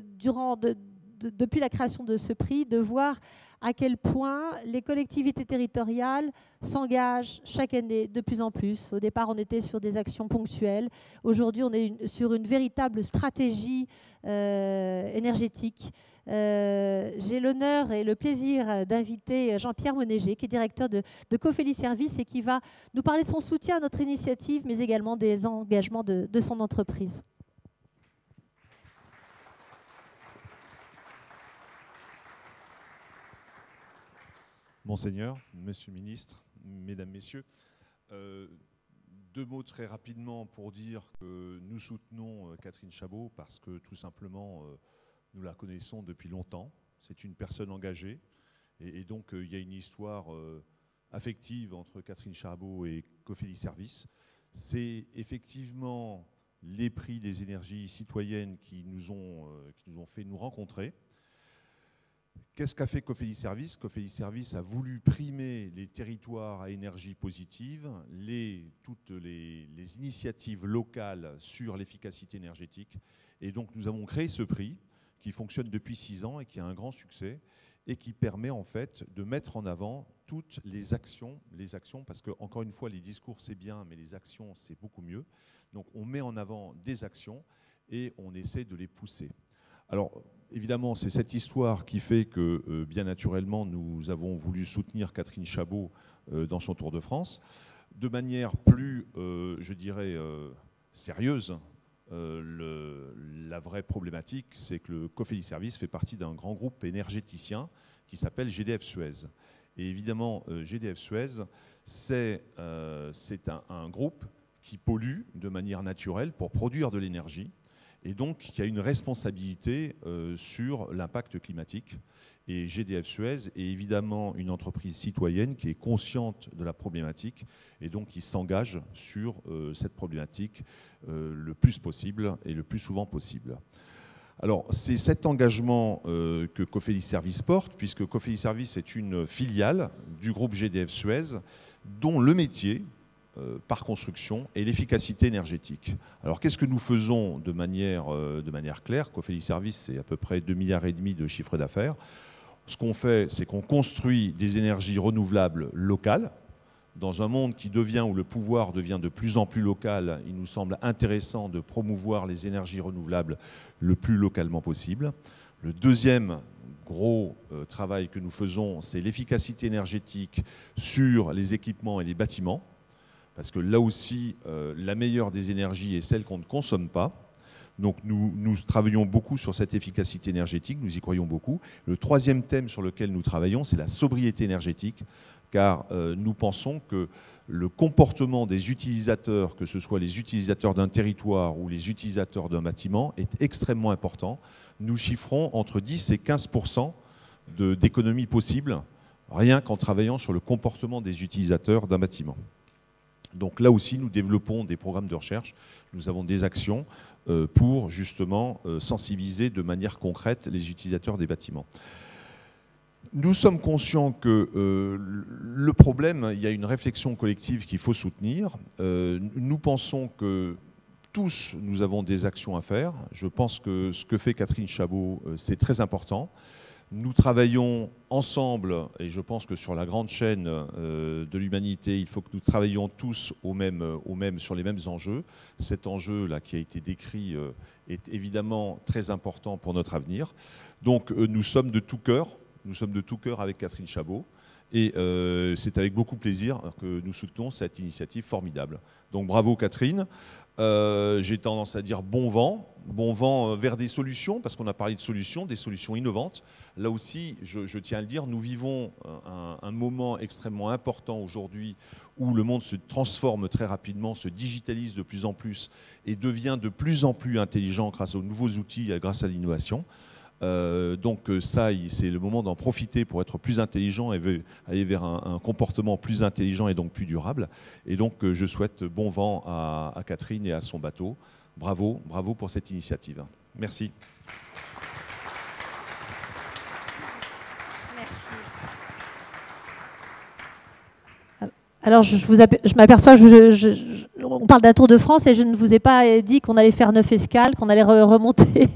[SPEAKER 2] depuis la création de ce prix, de voir à quel point les collectivités territoriales s'engagent chaque année de plus en plus. Au départ, on était sur des actions ponctuelles. Aujourd'hui, on est sur une véritable stratégie énergétique. J'ai l'honneur et le plaisir d'inviter Jean-Pierre Monéger, qui est directeur de Cofeli Services et qui va nous parler de son soutien à notre initiative, mais également des engagements de son entreprise.
[SPEAKER 4] Monseigneur, Monsieur le Ministre, Mesdames, Messieurs, 2 mots très rapidement pour dire que nous soutenons Catherine Chabot parce que tout simplement nous la connaissons depuis longtemps. C'est une personne engagée et donc il y a une histoire affective entre Catherine Chabot et Cofeli Services. C'est effectivement les prix des énergies citoyennes qui nous ont fait nous rencontrer. Qu'est-ce qu'a fait Cofeli Services? Cofeli Services a voulu primer les territoires à énergie positive, toutes les initiatives locales sur l'efficacité énergétique. Et donc nous avons créé ce prix qui fonctionne depuis 6 ans et qui a un grand succès. et qui permet en fait de mettre en avant toutes les actions, parce que encore une fois, les discours c'est bien, mais les actions c'est beaucoup mieux. Donc on met en avant des actions et on essaie de les pousser. Alors évidemment, c'est cette histoire qui fait que bien naturellement, nous avons voulu soutenir Catherine Chabot dans son Tour de France de manière plus, je dirais, sérieuse. La vraie problématique, c'est que le Cofeli Service fait partie d'un grand groupe énergéticien qui s'appelle GDF Suez. Et évidemment, GDF Suez, c'est un groupe qui pollue de manière naturelle pour produire de l'énergie et donc qui a une responsabilité sur l'impact climatique. Et GDF Suez est évidemment une entreprise citoyenne qui est consciente de la problématique et donc qui s'engage sur cette problématique le plus possible et le plus souvent possible. Alors, c'est cet engagement que Cofeli Service porte, puisque Cofeli Service est une filiale du groupe GDF Suez, dont le métier, par construction, est l'efficacité énergétique. Alors, qu'est-ce que nous faisons de manière claire? Cofeli Service, c'est à peu près 2,5 milliards de chiffre d'affaires. Ce qu'on fait, c'est qu'on construit des énergies renouvelables locales. Dans un monde où le pouvoir devient de plus en plus local, il nous semble intéressant de promouvoir les énergies renouvelables le plus localement possible. Le deuxième gros travail que nous faisons, c'est l'efficacité énergétique sur les équipements et les bâtiments, parce que là aussi, la meilleure des énergies est celle qu'on ne consomme pas. Donc nous travaillons beaucoup sur cette efficacité énergétique, nous y croyons beaucoup. Le troisième thème sur lequel nous travaillons, c'est la sobriété énergétique, car nous pensons que le comportement des utilisateurs, que ce soit les utilisateurs d'un territoire ou les utilisateurs d'un bâtiment, est extrêmement important. Nous chiffrons entre 10 et 15% d'économies possibles, rien qu'en travaillant sur le comportement des utilisateurs d'un bâtiment. Donc là aussi, nous développons des programmes de recherche, nous avons des actions pour justement sensibiliser de manière concrète les utilisateurs des bâtiments. Nous sommes conscients que le problème, il y a une réflexion collective qu'il faut soutenir. Nous pensons que tous, nous avons des actions à faire. Je pense que ce que fait Catherine Chabot, c'est très important. Nous travaillons ensemble, et je pense que sur la grande chaîne de l'humanité, il faut que nous travaillions tous sur les mêmes enjeux. Cet enjeu-là qui a été décrit est évidemment très important pour notre avenir. Donc nous sommes de tout cœur avec Catherine Chabot, et c'est avec beaucoup de plaisir que nous soutenons cette initiative formidable. Donc bravo Catherine. J'ai tendance à dire bon vent vers des solutions, parce qu'on a parlé de solutions, des solutions innovantes. Là aussi, je tiens à le dire, nous vivons un moment extrêmement important aujourd'hui où le monde se transforme très rapidement, se digitalise de plus en plus et devient de plus en plus intelligent grâce aux nouveaux outils, grâce à l'innovation. Donc ça, c'est le moment d'en profiter pour être plus intelligent et aller vers un comportement plus intelligent et donc plus durable. Et donc je souhaite bon vent à Catherine et à son bateau. Bravo, bravo pour cette initiative. Merci.
[SPEAKER 2] Alors, je m'aperçois, on parle d'un Tour de France et je ne vous ai pas dit qu'on allait faire 9 escales, qu'on allait remonter,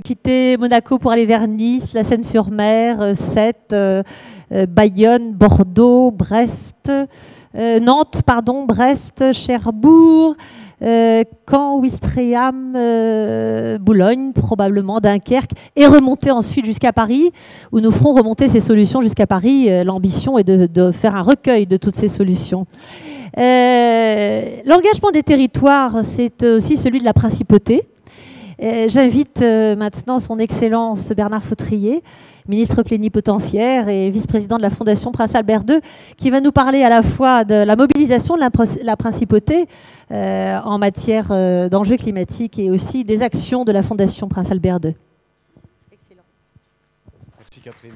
[SPEAKER 2] quitter Monaco pour aller vers Nice, la Seine-sur-Mer, Sète, Bayonne, Bordeaux, Brest, Nantes, pardon, Brest, Cherbourg, Caen, Ouistreham, Boulogne, probablement Dunkerque, et remonter ensuite jusqu'à Paris, où nous ferons remonter ces solutions jusqu'à Paris. L'ambition est de faire un recueil de toutes ces solutions. L'engagement des territoires, c'est aussi celui de la principauté. J'invite maintenant son Excellence Bernard Fautrier, ministre plénipotentiaire et vice-président de la Fondation Prince Albert II, qui va nous parler à la fois de la mobilisation de la principauté en matière d'enjeux climatiques et aussi des actions de la Fondation Prince Albert II. Excellent.
[SPEAKER 5] Merci Catherine.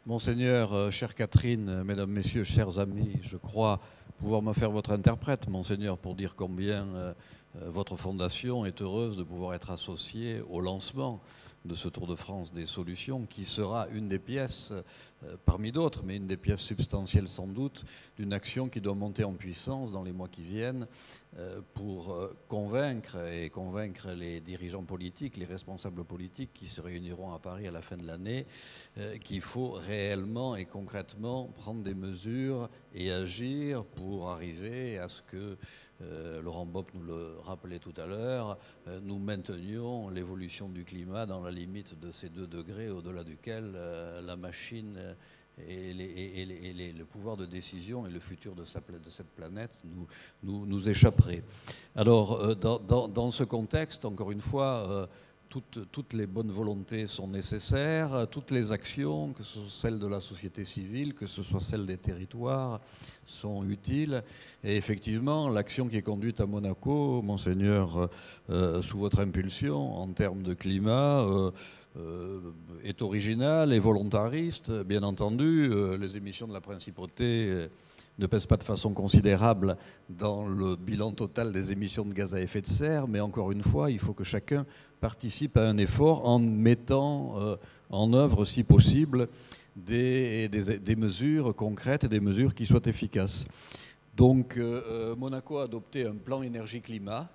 [SPEAKER 5] Monseigneur, chère Catherine, mesdames, messieurs, chers amis, je crois pouvoir me faire votre interprète, Monseigneur, pour dire combien votre fondation est heureuse de pouvoir être associée au lancement de ce Tour de France des solutions, qui sera une des pièces, parmi d'autres, mais une des pièces substantielles sans doute, d'une action qui doit monter en puissance dans les mois qui viennent pour convaincre les dirigeants politiques, les responsables politiques qui se réuniront à Paris à la fin de l'année, qu'il faut réellement et concrètement prendre des mesures et agir pour arriver à ce que, Laurent Bopp nous le rappelait tout à l'heure, nous maintenions l'évolution du climat dans la limite de ces 2 degrés au-delà duquel la machine et le pouvoir de décision et le futur de cette planète nous échapperaient. Alors, dans ce contexte, encore une fois, toutes les bonnes volontés sont nécessaires, toutes les actions, que ce soit celles de la société civile, que ce soit celles des territoires, sont utiles. Et effectivement, l'action qui est conduite à Monaco, Monseigneur, sous votre impulsion, en termes de climat, est originale et volontariste. Bien entendu, les émissions de la principauté ne pèsent pas de façon considérable dans le bilan total des émissions de gaz à effet de serre, mais encore une fois, il faut que chacun participe à un effort en mettant en œuvre, si possible, des mesures concrètes et des mesures qui soient efficaces. Donc, Monaco a adopté un plan énergie-climat.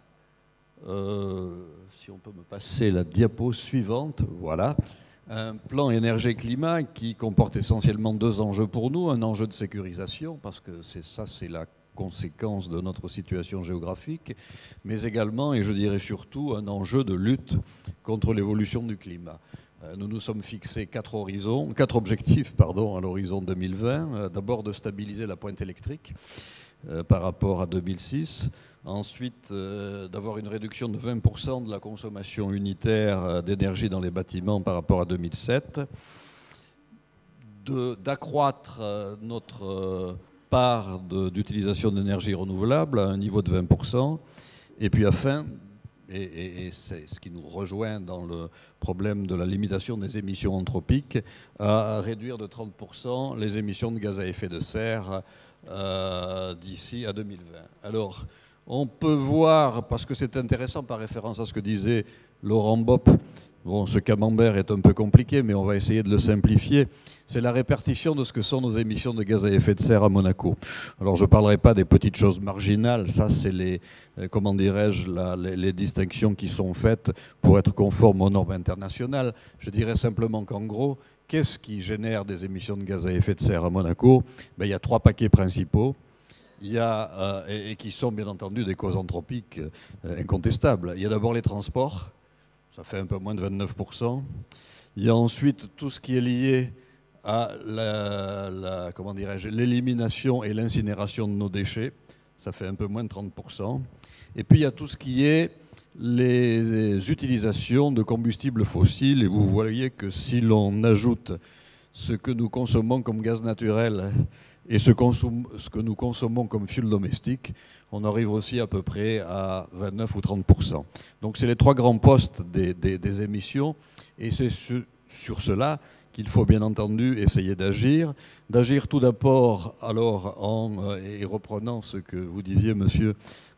[SPEAKER 5] Si on peut me passer la diapo suivante, voilà. Un plan énergie-climat qui comporte essentiellement 2 enjeux pour nous. Un enjeu de sécurisation, parce que c'est la conséquence de notre situation géographique, mais également, et je dirais surtout, un enjeu de lutte contre l'évolution du climat. Nous nous sommes fixés 4 objectifs à l'horizon 2020. D'abord de stabiliser la pointe électrique par rapport à 2006. Ensuite, d'avoir une réduction de 20% de la consommation unitaire d'énergie dans les bâtiments par rapport à 2007. D'accroître notre part d'utilisation d'énergie renouvelable à un niveau de 20%. Et puis enfin, et c'est ce qui nous rejoint dans le problème de la limitation des émissions anthropiques, à réduire de 30% les émissions de gaz à effet de serre d'ici à 2020. Alors, on peut voir, parce que c'est intéressant par référence à ce que disait Laurent Bopp, bon, ce camembert est un peu compliqué, mais on va essayer de le simplifier, c'est la répartition de ce que sont nos émissions de gaz à effet de serre à Monaco. Alors je ne parlerai pas des petites choses marginales, ça c'est les distinctions qui sont faites pour être conformes aux normes internationales. Je dirais simplement qu'en gros, qu'est-ce qui génère des émissions de gaz à effet de serre à Monaco? Ben, il y a 3 paquets principaux. Il y a, et qui sont bien entendu des causes anthropiques incontestables. Il y a d'abord les transports, ça fait un peu moins de 29%. Il y a ensuite tout ce qui est lié à l'élimination et l'incinération de nos déchets, ça fait un peu moins de 30%. Et puis il y a tout ce qui est les utilisations de combustibles fossiles. Et vous voyez que si l'on ajoute ce que nous consommons comme gaz naturel et ce que nous consommons comme fuel domestique, on arrive aussi à peu près à 29 ou 30%. Donc c'est les 3 grands postes des émissions, et c'est sur cela qu'il faut bien entendu essayer d'agir. D'agir tout d'abord, alors, et reprenant ce que vous disiez, monsieur,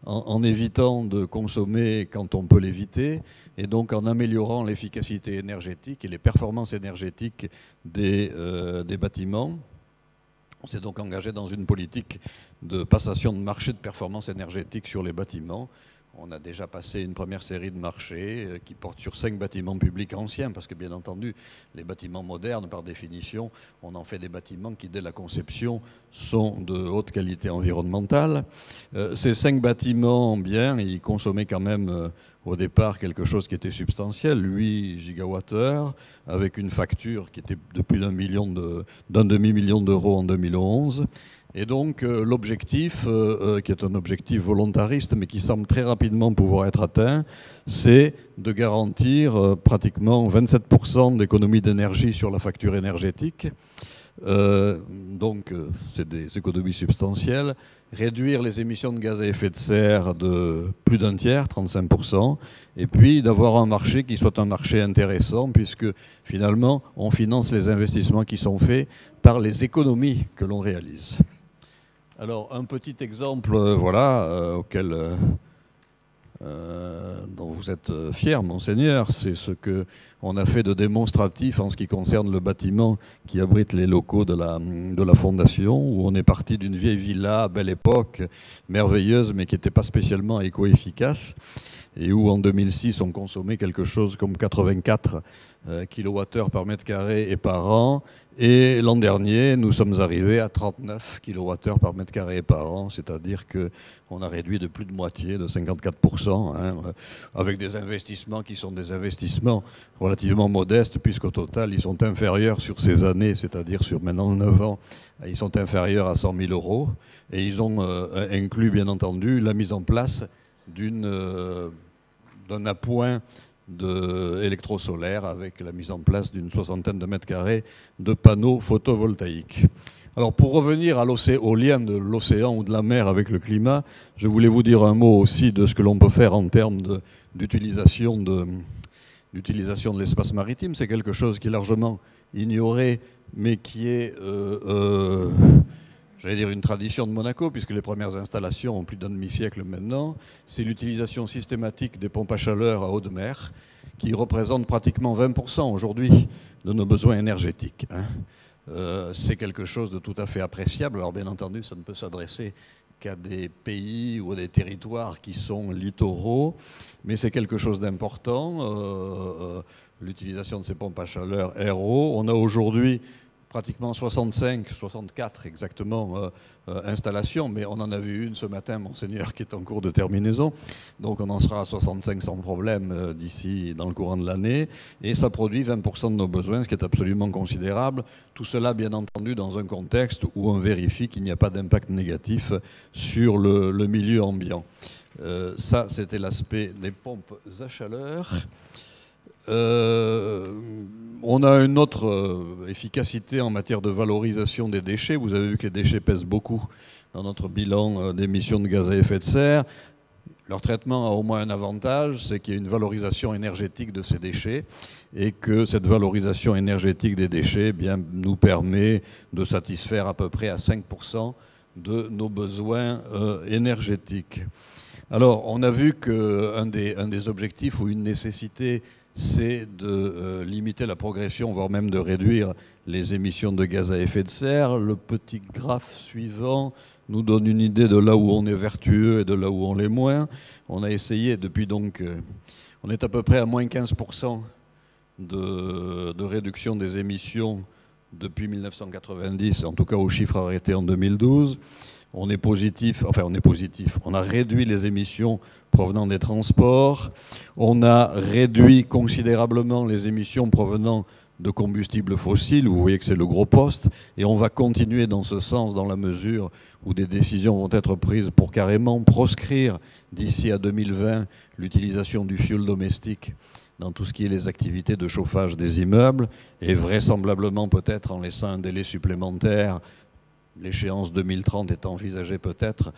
[SPEAKER 5] en évitant de consommer quand on peut l'éviter, et donc en améliorant l'efficacité énergétique et les performances énergétiques des bâtiments. On s'est donc engagé dans une politique de passation de marché de performance énergétique sur les bâtiments. On a déjà passé une première série de marchés qui portent sur 5 bâtiments publics anciens, parce que bien entendu, les bâtiments modernes, par définition, on en fait des bâtiments qui, dès la conception, sont de haute qualité environnementale. Ces 5 bâtiments, bien, ils consommaient quand même au départ quelque chose qui était substantiel, 8 gigawattheures, avec une facture qui était de plus d'un demi-million d'euros en 2011. Et donc l'objectif, qui est un objectif volontariste, mais qui semble très rapidement pouvoir être atteint, c'est de garantir pratiquement 27% d'économie d'énergie sur la facture énergétique. Donc c'est des économies substantielles. Réduire les émissions de gaz à effet de serre de plus d'un tiers, 35%, et puis d'avoir un marché qui soit un marché intéressant, puisque finalement on finance les investissements qui sont faits par les économies que l'on réalise. Alors un petit exemple, voilà, auquel dont vous êtes fier, Monseigneur. C'est ce qu'on a fait de démonstratif en ce qui concerne le bâtiment qui abrite les locaux de la Fondation, où on est parti d'une vieille villa à belle époque, merveilleuse, mais qui n'était pas spécialement éco-efficace, et où en 2006 on consommait quelque chose comme 84 kWh par mètre carré et par an. Et l'an dernier, nous sommes arrivés à 39 kWh par mètre carré et par an, c'est-à-dire qu'on a réduit de plus de moitié, de 54%, avec des investissements qui sont des investissements relativement modestes, puisqu'au total, ils sont inférieurs sur ces années, c'est-à-dire sur maintenant 9 ans, ils sont inférieurs à 100 000 €. Et ils ont inclus, bien entendu, la mise en place d'un appoint électrosolaire avec la mise en place d'une 60aine de mètres carrés de panneaux photovoltaïques. Alors pour revenir au lien de l'océan ou de la mer avec le climat, je voulais vous dire un mot aussi de ce que l'on peut faire en termes d'utilisation de l'espace maritime. C'est quelque chose qui est largement ignoré, mais qui est, j'allais dire, une tradition de Monaco, puisque les premières installations ont plus d'un demi-siècle maintenant. C'est l'utilisation systématique des pompes à chaleur à eau de mer, qui représentent pratiquement 20% aujourd'hui de nos besoins énergétiques. C'est quelque chose de tout à fait appréciable. Alors bien entendu, ça ne peut s'adresser qu'à des pays ou à des territoires qui sont littoraux, mais c'est quelque chose d'important. L'utilisation de ces pompes à chaleur RO. On a aujourd'hui pratiquement 64 exactement installations, mais on en a vu une ce matin, Monseigneur, qui est en cours de terminaison. Donc on en sera à 65 sans problème d'ici dans le courant de l'année. Et ça produit 20% de nos besoins, ce qui est absolument considérable. Tout cela, bien entendu, dans un contexte où on vérifie qu'il n'y a pas d'impact négatif sur le milieu ambiant. Ça, c'était l'aspect des pompes à chaleur. On a une autre efficacité en matière de valorisation des déchets. Vous avez vu que les déchets pèsent beaucoup dans notre bilan d'émissions de gaz à effet de serre. Leur traitement a au moins un avantage, c'est qu'il y a une valorisation énergétique de ces déchets et que cette valorisation énergétique des déchets nous permet de satisfaire à peu près à 5% de nos besoins énergétiques. Alors, on a vu qu'un des objectifs ou une nécessité, c'est de limiter la progression, voire même de réduire les émissions de gaz à effet de serre. Le petit graphe suivant nous donne une idée de là où on est vertueux et de là où on l'est moins. On a essayé depuis donc, on est à peu près à moins 15% de réduction des émissions depuis 1990, en tout cas aux chiffres arrêtés en 2012. On est positif, on a réduit les émissions provenant des transports, on a réduit considérablement les émissions provenant de combustibles fossiles, vous voyez que c'est le gros poste, et on va continuer dans ce sens dans la mesure où des décisions vont être prises pour carrément proscrire d'ici à 2020 l'utilisation du fioul domestique dans tout ce qui est les activités de chauffage des immeubles, et vraisemblablement peut-être en laissant un délai supplémentaire. L'échéance 2030 est envisagée peut-être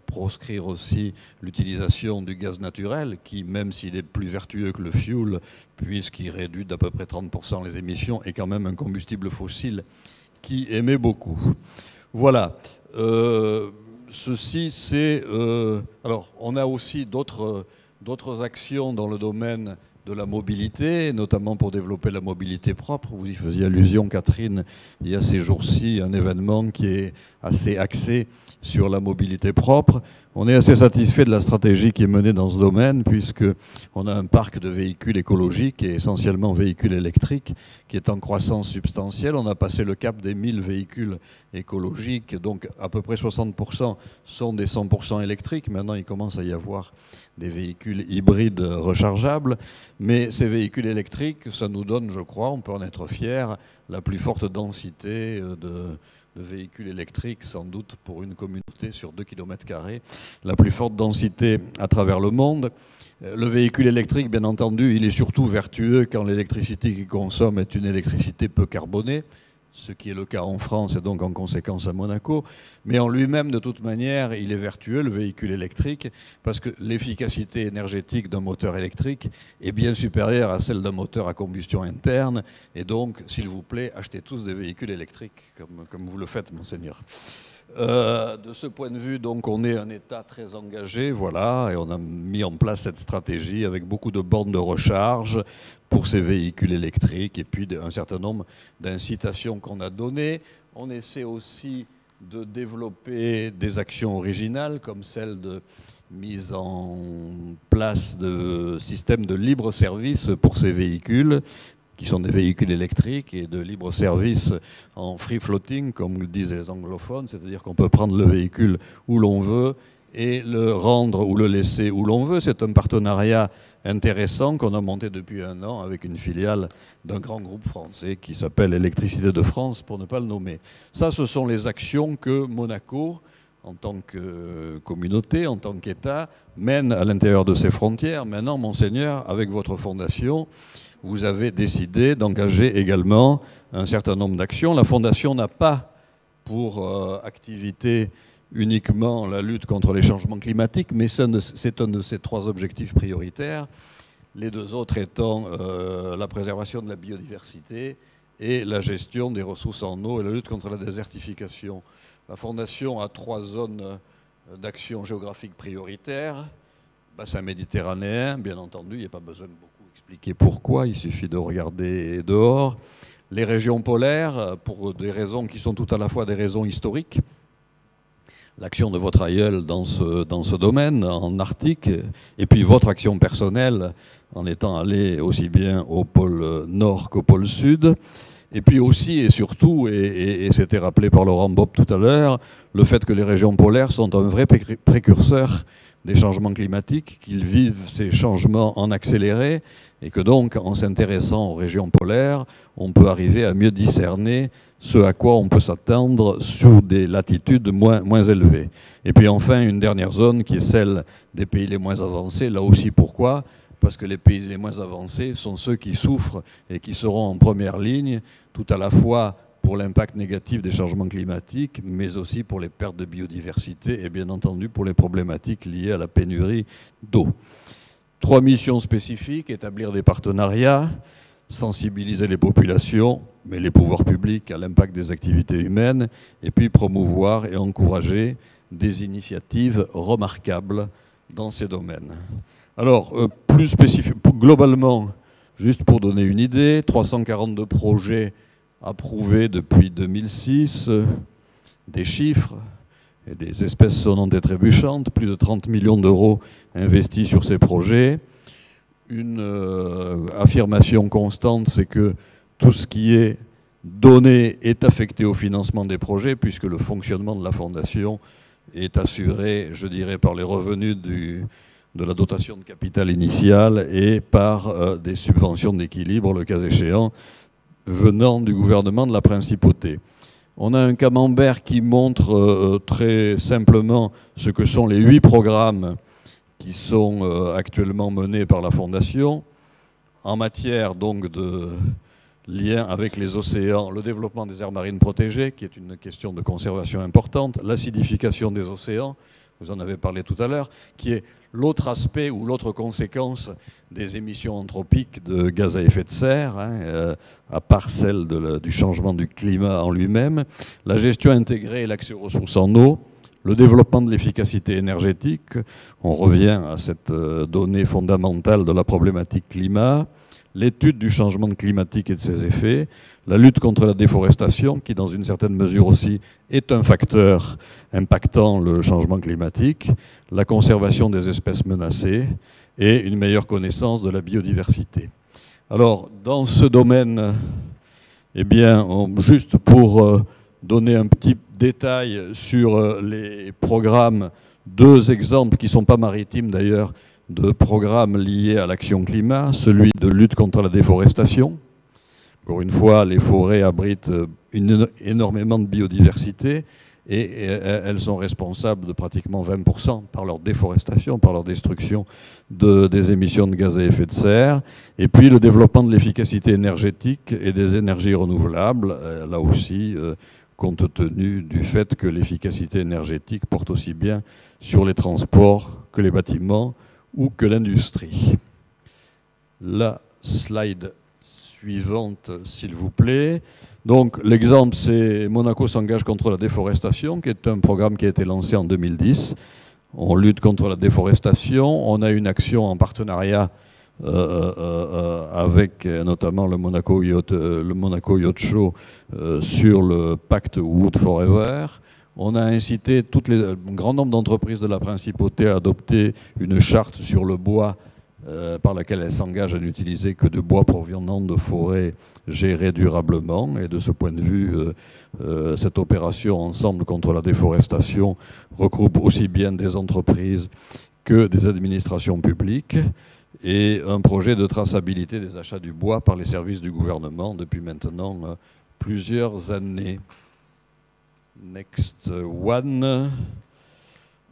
[SPEAKER 5] proscrire aussi l'utilisation du gaz naturel qui, même s'il est plus vertueux que le fioul, puisqu'il réduit d'à peu près 30% les émissions, est quand même un combustible fossile qui émet beaucoup. Voilà. Ceci, c'est... alors, on a aussi d'autres actions dans le domaine de la mobilité, notamment pour développer la mobilité propre. Vous y faisiez allusion, Catherine, il y a ces jours-ci un événement qui est assez axé sur la mobilité propre. On est assez satisfait de la stratégie qui est menée dans ce domaine, puisqu'on a un parc de véhicules écologiques et essentiellement véhicules électriques qui est en croissance substantielle. On a passé le cap des 1000 véhicules écologiques, donc à peu près 60% sont des 100% électriques. Maintenant, il commence à y avoir des véhicules hybrides rechargeables. Mais ces véhicules électriques, ça nous donne, je crois, on peut en être fier, la plus forte densité de véhicules électriques, sans doute pour une communauté sur 2 km², la plus forte densité à travers le monde. Le véhicule électrique, bien entendu, il est surtout vertueux quand l'électricité qu'il consomme est une électricité peu carbonée, ce qui est le cas en France et donc en conséquence à Monaco. Mais en lui-même, de toute manière, il est vertueux, le véhicule électrique, parce que l'efficacité énergétique d'un moteur électrique est bien supérieure à celle d'un moteur à combustion interne. Et donc, s'il vous plaît, achetez tous des véhicules électriques, comme vous le faites, Monseigneur. De ce point de vue, donc, on est un État très engagé, voilà, et on a mis en place cette stratégie avec beaucoup de bornes de recharge pour ces véhicules électriques et puis un certain nombre d'incitations qu'on a données. On essaie aussi de développer des actions originales comme celle de mise en place de systèmes de libre service pour ces véhicules qui sont des véhicules électriques et de libre service en free floating, comme le disent les anglophones, c'est-à-dire qu'on peut prendre le véhicule où l'on veut et le rendre ou le laisser où l'on veut. C'est un partenariat intéressant qu'on a monté depuis 1 an avec une filiale d'un grand groupe français qui s'appelle Électricité de France, pour ne pas le nommer. Ça, ce sont les actions que Monaco, en tant que communauté, en tant qu'État, mène à l'intérieur de ses frontières. Maintenant, Monseigneur, avec votre fondation, vous avez décidé d'engager également un certain nombre d'actions. La Fondation n'a pas pour activité uniquement la lutte contre les changements climatiques, mais c'est un de ses 3 objectifs prioritaires, les 2 autres étant la préservation de la biodiversité et la gestion des ressources en eau et la lutte contre la désertification. La Fondation a 3 zones d'action géographique prioritaires. Bassin méditerranéen, bien entendu, il n'y a pas besoin de beaucoup expliquer pourquoi, il suffit de regarder dehors. Les régions polaires, pour des raisons qui sont tout à la fois des raisons historiques. L'action de votre aïeul dans ce domaine, en Arctique, et puis votre action personnelle en étant allé aussi bien au pôle Nord qu'au pôle Sud. Et puis aussi et surtout, et c'était rappelé par Laurent Bob tout à l'heure, le fait que les régions polaires sont un vrai précurseur des changements climatiques, qu'ils vivent ces changements en accéléré, et que donc, en s'intéressant aux régions polaires, on peut arriver à mieux discerner ce à quoi on peut s'attendre sous des latitudes moins élevées. Et puis enfin, une dernière zone qui est celle des pays les moins avancés. Là aussi, pourquoi ? Parce que les pays les moins avancés sont ceux qui souffrent et qui seront en première ligne, tout à la fois pour l'impact négatif des changements climatiques, mais aussi pour les pertes de biodiversité et bien entendu pour les problématiques liées à la pénurie d'eau. 3 missions spécifiques: établir des partenariats, sensibiliser les populations, mais les pouvoirs publics à l'impact des activités humaines, et puis promouvoir et encourager des initiatives remarquables dans ces domaines. Alors, plus spécifiquement, globalement, juste pour donner une idée, 342 projets approuvés depuis 2006, des chiffres et des espèces sonnantes et trébuchantes, plus de 30 millions d'euros investis sur ces projets. Une affirmation constante, c'est que tout ce qui est donné est affecté au financement des projets, puisque le fonctionnement de la Fondation est assuré, je dirais, par les revenus de la dotation de capital initiale et par des subventions d'équilibre, le cas échéant, venant du gouvernement de la Principauté. On a un camembert qui montre très simplement ce que sont les 8 programmes qui sont actuellement menés par la Fondation en matière donc de lien avec les océans, le développement des aires marines protégées, qui est une question de conservation importante, l'acidification des océans, vous en avez parlé tout à l'heure, qui est l'autre aspect ou l'autre conséquence des émissions anthropiques de gaz à effet de serre, à part celle du changement du climat en lui-même, la gestion intégrée et l'accès aux ressources en eau, le développement de l'efficacité énergétique, on revient à cette donnée fondamentale de la problématique climat, l'étude du changement climatique et de ses effets, la lutte contre la déforestation, qui dans une certaine mesure aussi est un facteur impactant le changement climatique, la conservation des espèces menacées et une meilleure connaissance de la biodiversité. Alors, dans ce domaine, eh bien, juste pour donner un petit détail sur les programmes, 2 exemples qui ne sont pas maritimes d'ailleurs, de programmes liés à l'action climat, celui de lutte contre la déforestation. Encore une fois, les forêts abritent énormément de biodiversité et elles sont responsables de pratiquement 20% par leur déforestation, par leur destruction des émissions de gaz à effet de serre. Et puis le développement de l'efficacité énergétique et des énergies renouvelables, là aussi, compte tenu du fait que l'efficacité énergétique porte aussi bien sur les transports que les bâtiments ou que l'industrie. La slide suivante, s'il vous plaît. Donc l'exemple, c'est Monaco s'engage contre la déforestation, qui est un programme qui a été lancé en 2010. On lutte contre la déforestation. On a une action en partenariat avec notamment le Monaco Yacht Show sur le pacte Wood Forever. On a incité un grand nombre d'entreprises de la Principauté à adopter une charte sur le bois par laquelle elles s'engagent à n'utiliser que de bois provenant de forêts gérées durablement. Et de ce point de vue, cette opération Ensemble contre la déforestation regroupe aussi bien des entreprises que des administrations publiques, et un projet de traçabilité des achats du bois par les services du gouvernement depuis maintenant plusieurs années. Next one.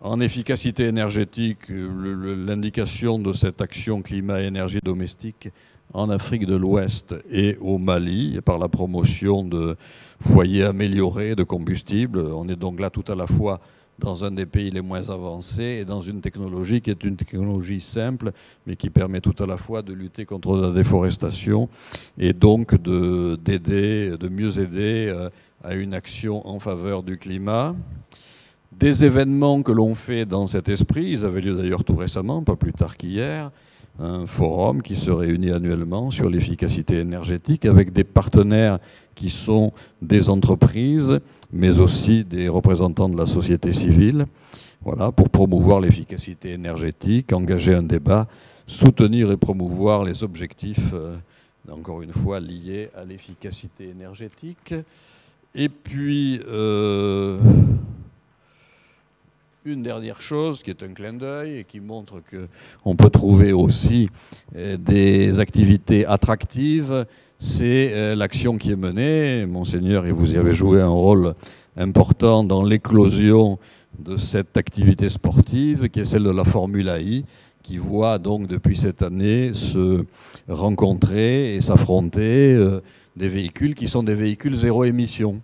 [SPEAKER 5] En efficacité énergétique, l'indication de cette action climat et énergie domestique en Afrique de l'Ouest et au Mali, par la promotion de foyers améliorés de combustibles. On est donc là tout à la fois dans un des pays les moins avancés et dans une technologie qui est une technologie simple, mais qui permet tout à la fois de lutter contre la déforestation et donc de mieux aider à une action en faveur du climat. Des événements que l'on fait dans cet esprit, ils avaient lieu d'ailleurs tout récemment, pas plus tard qu'hier, un forum qui se réunit annuellement sur l'efficacité énergétique avec des partenaires qui sont des entreprises, mais aussi des représentants de la société civile, voilà, pour promouvoir l'efficacité énergétique, engager un débat, soutenir et promouvoir les objectifs, encore une fois, liés à l'efficacité énergétique. Et puis, une dernière chose qui est un clin d'œil et qui montre qu'on peut trouver aussi des activités attractives, c'est l'action qui est menée. Monseigneur, et vous y avez joué un rôle important dans l'éclosion de cette activité sportive, qui est celle de la Formule I, qui voit donc depuis cette année se rencontrer et s'affronter des véhicules qui sont des véhicules zéro émission.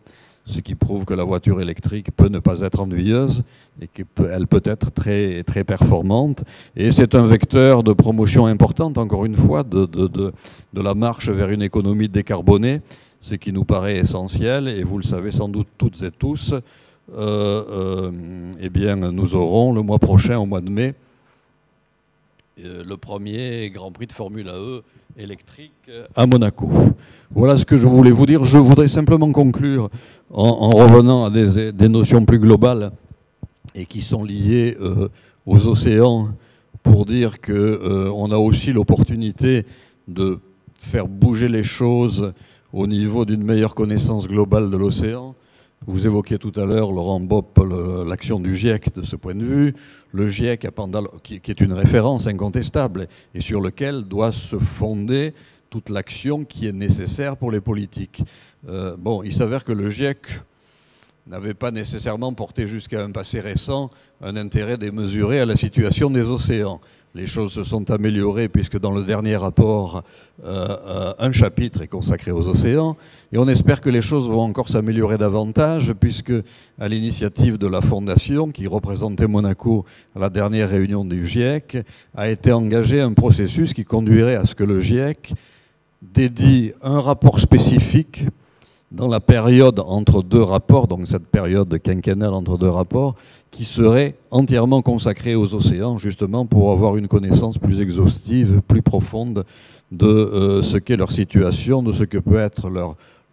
[SPEAKER 5] Ce qui prouve que la voiture électrique peut ne pas être ennuyeuse et qu'elle peut être très, très performante. Et c'est un vecteur de promotion importante, encore une fois, de la marche vers une économie décarbonée, ce qui nous paraît essentiel. Et vous le savez sans doute toutes et tous, eh bien, nous aurons le mois prochain, au mois de mai, le premier Grand Prix de Formule E électrique à Monaco. Voilà ce que je voulais vous dire. Je voudrais simplement conclure en revenant à des notions plus globales et qui sont liées aux océans, pour dire qu'on a aussi l'opportunité de faire bouger les choses au niveau d'une meilleure connaissance globale de l'océan. Vous évoquiez tout à l'heure, Laurent Bopp, l'action du GIEC de ce point de vue. Le GIEC, qui est une référence incontestable et sur lequel doit se fonder toute l'action qui est nécessaire pour les politiques. Bon, il s'avère que le GIEC n'avait pas nécessairement porté jusqu'à un passé récent un intérêt démesuré à la situation des océans. Les choses se sont améliorées puisque dans le dernier rapport, un chapitre est consacré aux océans. Et on espère que les choses vont encore s'améliorer davantage puisque, à l'initiative de la Fondation, qui représentait Monaco à la dernière réunion du GIEC, a été engagé un processus qui conduirait à ce que le GIEC dédie un rapport spécifique dans la période entre deux rapports, donc cette période quinquennale entre deux rapports, qui serait entièrement consacrée aux océans, justement pour avoir une connaissance plus exhaustive, plus profonde de ce qu'est leur situation, de ce que peut être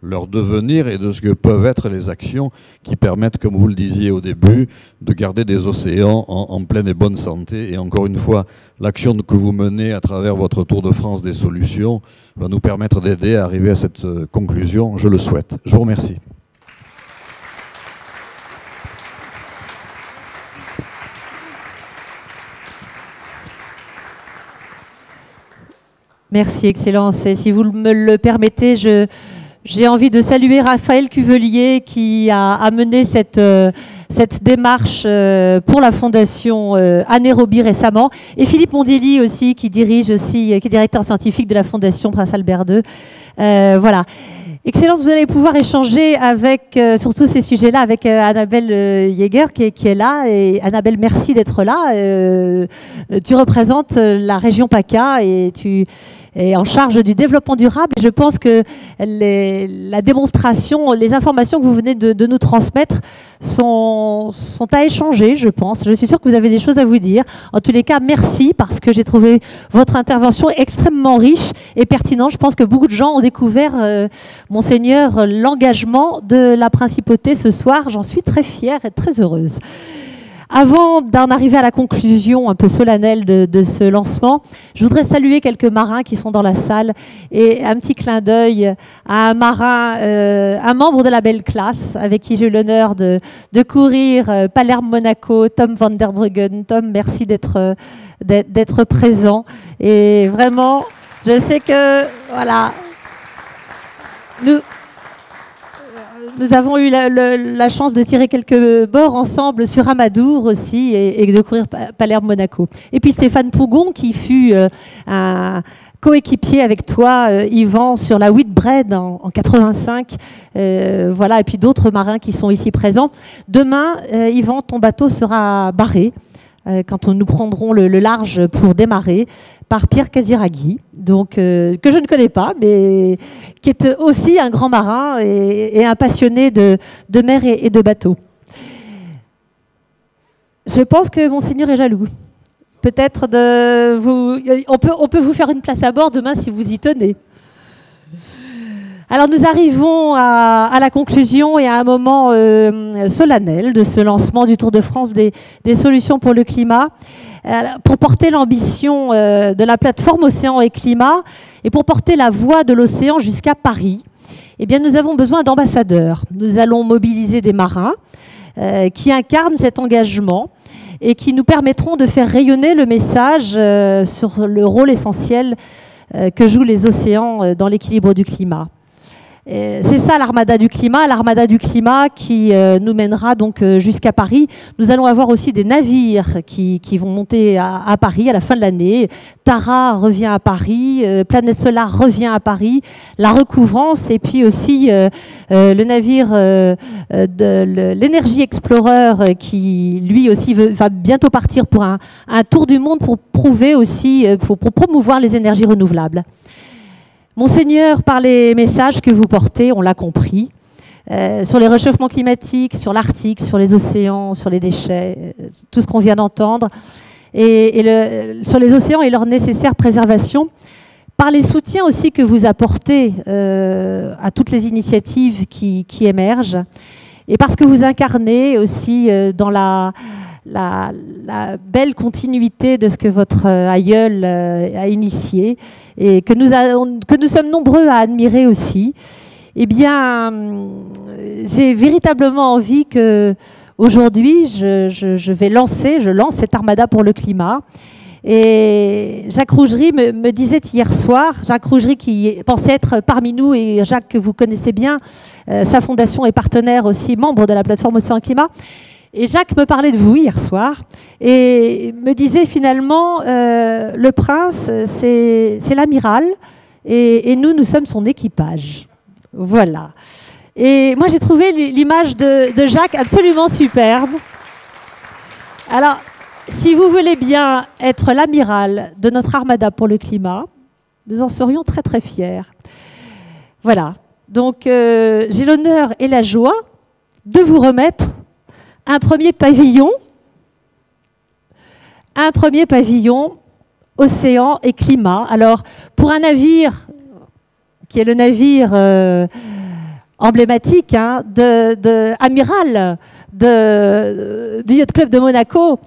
[SPEAKER 5] leur devenir et de ce que peuvent être les actions qui permettent, comme vous le disiez au début, de garder des océans en pleine et bonne santé. Et encore une fois, l'action que vous menez à travers votre Tour de France des solutions va nous permettre d'aider à arriver à cette conclusion, je le souhaite. Je vous remercie.
[SPEAKER 2] Merci, Excellence. Et si vous me le permettez, j'ai envie de saluer Raphaël Cuvelier qui a mené cette démarche pour la Fondation Anaérobie récemment, et Philippe Mondilly aussi qui est directeur scientifique de la Fondation Prince Albert II. Voilà. Excellence, vous allez pouvoir échanger sur tous ces sujets-là avec Annabelle Jäger qui est là. Et Annabelle, merci d'être là. Tu représentes la région PACA et est en charge du développement durable. Et je pense que la démonstration, les informations que vous venez de nous transmettre sont à échanger, je pense. Je suis sûre que vous avez des choses à vous dire. En tous les cas, merci, parce que j'ai trouvé votre intervention extrêmement riche et pertinente. Je pense que beaucoup de gens ont découvert, Monseigneur, l'engagement de la principauté ce soir. J'en suis très fière et très heureuse. Avant d'en arriver à la conclusion un peu solennelle de ce lancement, je voudrais saluer quelques marins qui sont dans la salle et un petit clin d'œil à un marin, un membre de la belle classe avec qui j'ai eu l'honneur de courir Palerme-Monaco, Tom van der Bruggen. Tom, merci d'être présent. Et vraiment, je sais que, voilà, nous avons eu la chance de tirer quelques bords ensemble sur Amadour aussi et de courir Palerme-Monaco. Et puis Stéphane Pougon qui fut un coéquipier avec toi, Yvan, sur la Whitbread en 85. Voilà, et puis d'autres marins qui sont ici présents. Demain, Yvan, ton bateau sera barré quand nous prendrons le large pour démarrer, par Pierre Cadiraghi, donc, que je ne connais pas, mais qui est aussi un grand marin et un passionné de mer et de bateau. Je pense que Monseigneur est jaloux. Peut-être on peut vous faire une place à bord demain si vous y tenez. Alors nous arrivons à la conclusion et à un moment solennel de ce lancement du Tour de France des solutions pour le climat, pour porter l'ambition de la plateforme Océan et Climat et pour porter la voix de l'océan jusqu'à Paris. Eh bien, nous avons besoin d'ambassadeurs. Nous allons mobiliser des marins qui incarnent cet engagement et qui nous permettront de faire rayonner le message sur le rôle essentiel que jouent les océans dans l'équilibre du climat. C'est ça l'Armada du climat qui nous mènera donc jusqu'à Paris. Nous allons avoir aussi des navires qui vont monter à Paris à la fin de l'année. Tara revient à Paris, Planète Solar revient à Paris, la recouvrance et puis aussi le navire de l'Energy Explorer qui lui aussi va bientôt partir pour un tour du monde pour prouver aussi, pour promouvoir les énergies renouvelables. Monseigneur, par les messages que vous portez, on l'a compris, sur les réchauffements climatiques, sur l'Arctique, sur les océans, sur les déchets, tout ce qu'on vient d'entendre, et sur les océans et leur nécessaire préservation, par les soutiens aussi que vous apportez à toutes les initiatives qui émergent, et parce que vous incarnez aussi dans la belle continuité de ce que votre aïeul a initié et que nous sommes nombreux à admirer aussi, eh bien, j'ai véritablement envie que aujourd'hui, je lance cette Armada pour le climat. Et Jacques Rougerie me disait hier soir, Jacques Rougerie qui pensait être parmi nous, et Jacques que vous connaissez bien, sa fondation est partenaire aussi, membre de la plateforme Océan Climat. Et Jacques me parlait de vous hier soir et me disait finalement, le prince, c'est l'amiral et nous sommes son équipage. Voilà. Et moi, j'ai trouvé l'image de Jacques absolument superbe. Alors, si vous voulez bien être l'amiral de notre Armada pour le climat, nous en serions très très fiers. Voilà. Donc, j'ai l'honneur et la joie de vous remettre un premier pavillon océan et climat. Alors, pour un navire qui est le navire emblématique amiral du Yacht Club de Monaco,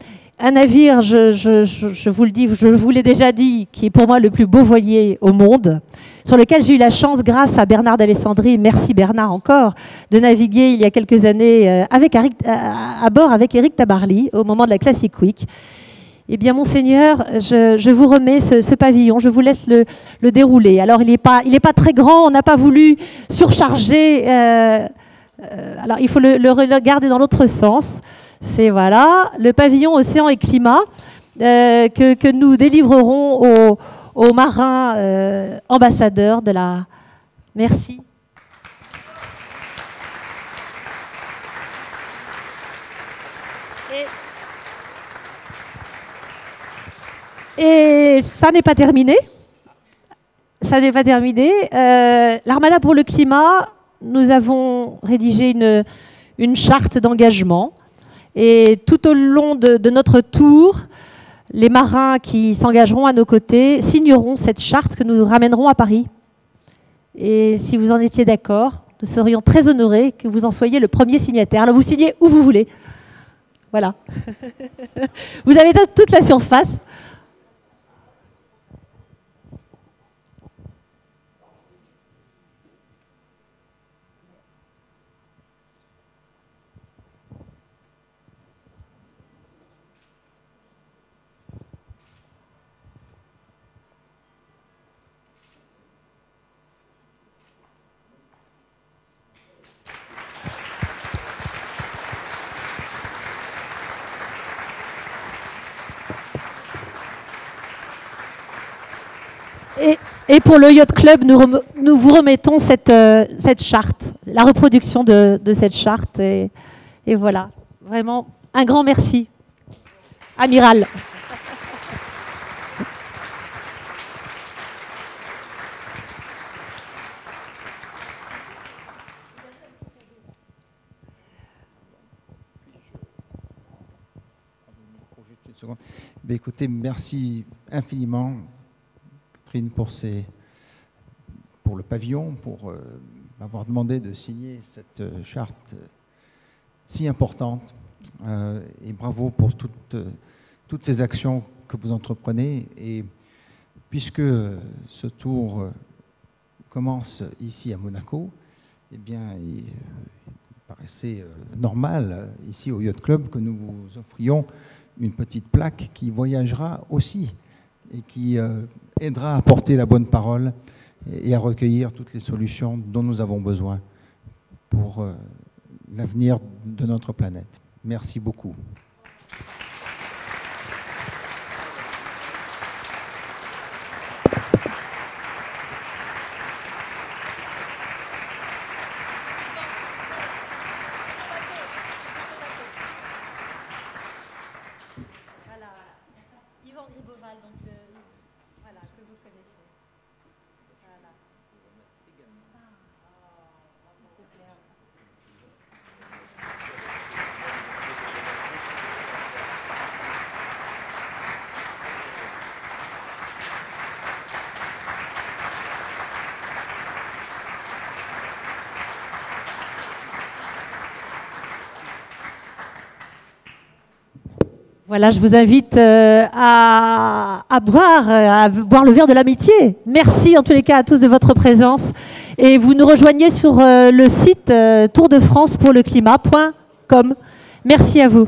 [SPEAKER 2] un navire, je vous le dis, je vous l'ai déjà dit, qui est pour moi le plus beau voilier au monde, sur lequel j'ai eu la chance, grâce à Bernard d'Alessandrie, merci Bernard encore, de naviguer il y a quelques années à bord avec Éric Tabarly au moment de la Classic Week. Eh bien, Monseigneur, je vous remets ce pavillon, je vous laisse le dérouler. Alors, il n'est pas très grand, on n'a pas voulu surcharger. Alors, il faut le regarder dans l'autre sens. C'est voilà, le pavillon Océan et Climat que nous délivrerons aux marins ambassadeurs de la... Merci. Et ça n'est pas terminé. ça n'est pas terminé. L'Armada pour le climat, nous avons rédigé une charte d'engagement. Et tout au long de notre tour, les marins qui s'engageront à nos côtés signeront cette charte que nous ramènerons à Paris. Et si vous en étiez d'accord, nous serions très honorés que vous en soyez le premier signataire. Alors vous signez où vous voulez. Voilà. Vous avez toute la surface. Et pour le Yacht Club, nous vous remettons cette charte, la reproduction de cette charte. Et voilà, vraiment un grand merci. Amiral.
[SPEAKER 6] Ben, écoutez, merci infiniment, Catherine, pour le pavillon, pour m'avoir demandé de signer cette charte si importante. Et bravo pour toutes ces actions que vous entreprenez. Et puisque ce tour commence ici à Monaco, eh bien, il paraissait normal, ici au Yacht Club, que nous vous offrions une petite plaque qui voyagera aussi et qui aidera à porter la bonne parole et à recueillir toutes les solutions dont nous avons besoin pour l'avenir de notre planète. Merci beaucoup.
[SPEAKER 2] Voilà, je vous invite à boire le verre de l'amitié. Merci en tous les cas à tous de votre présence. Et vous nous rejoignez sur le site tourdefrancepourleclimat.com. Merci à vous.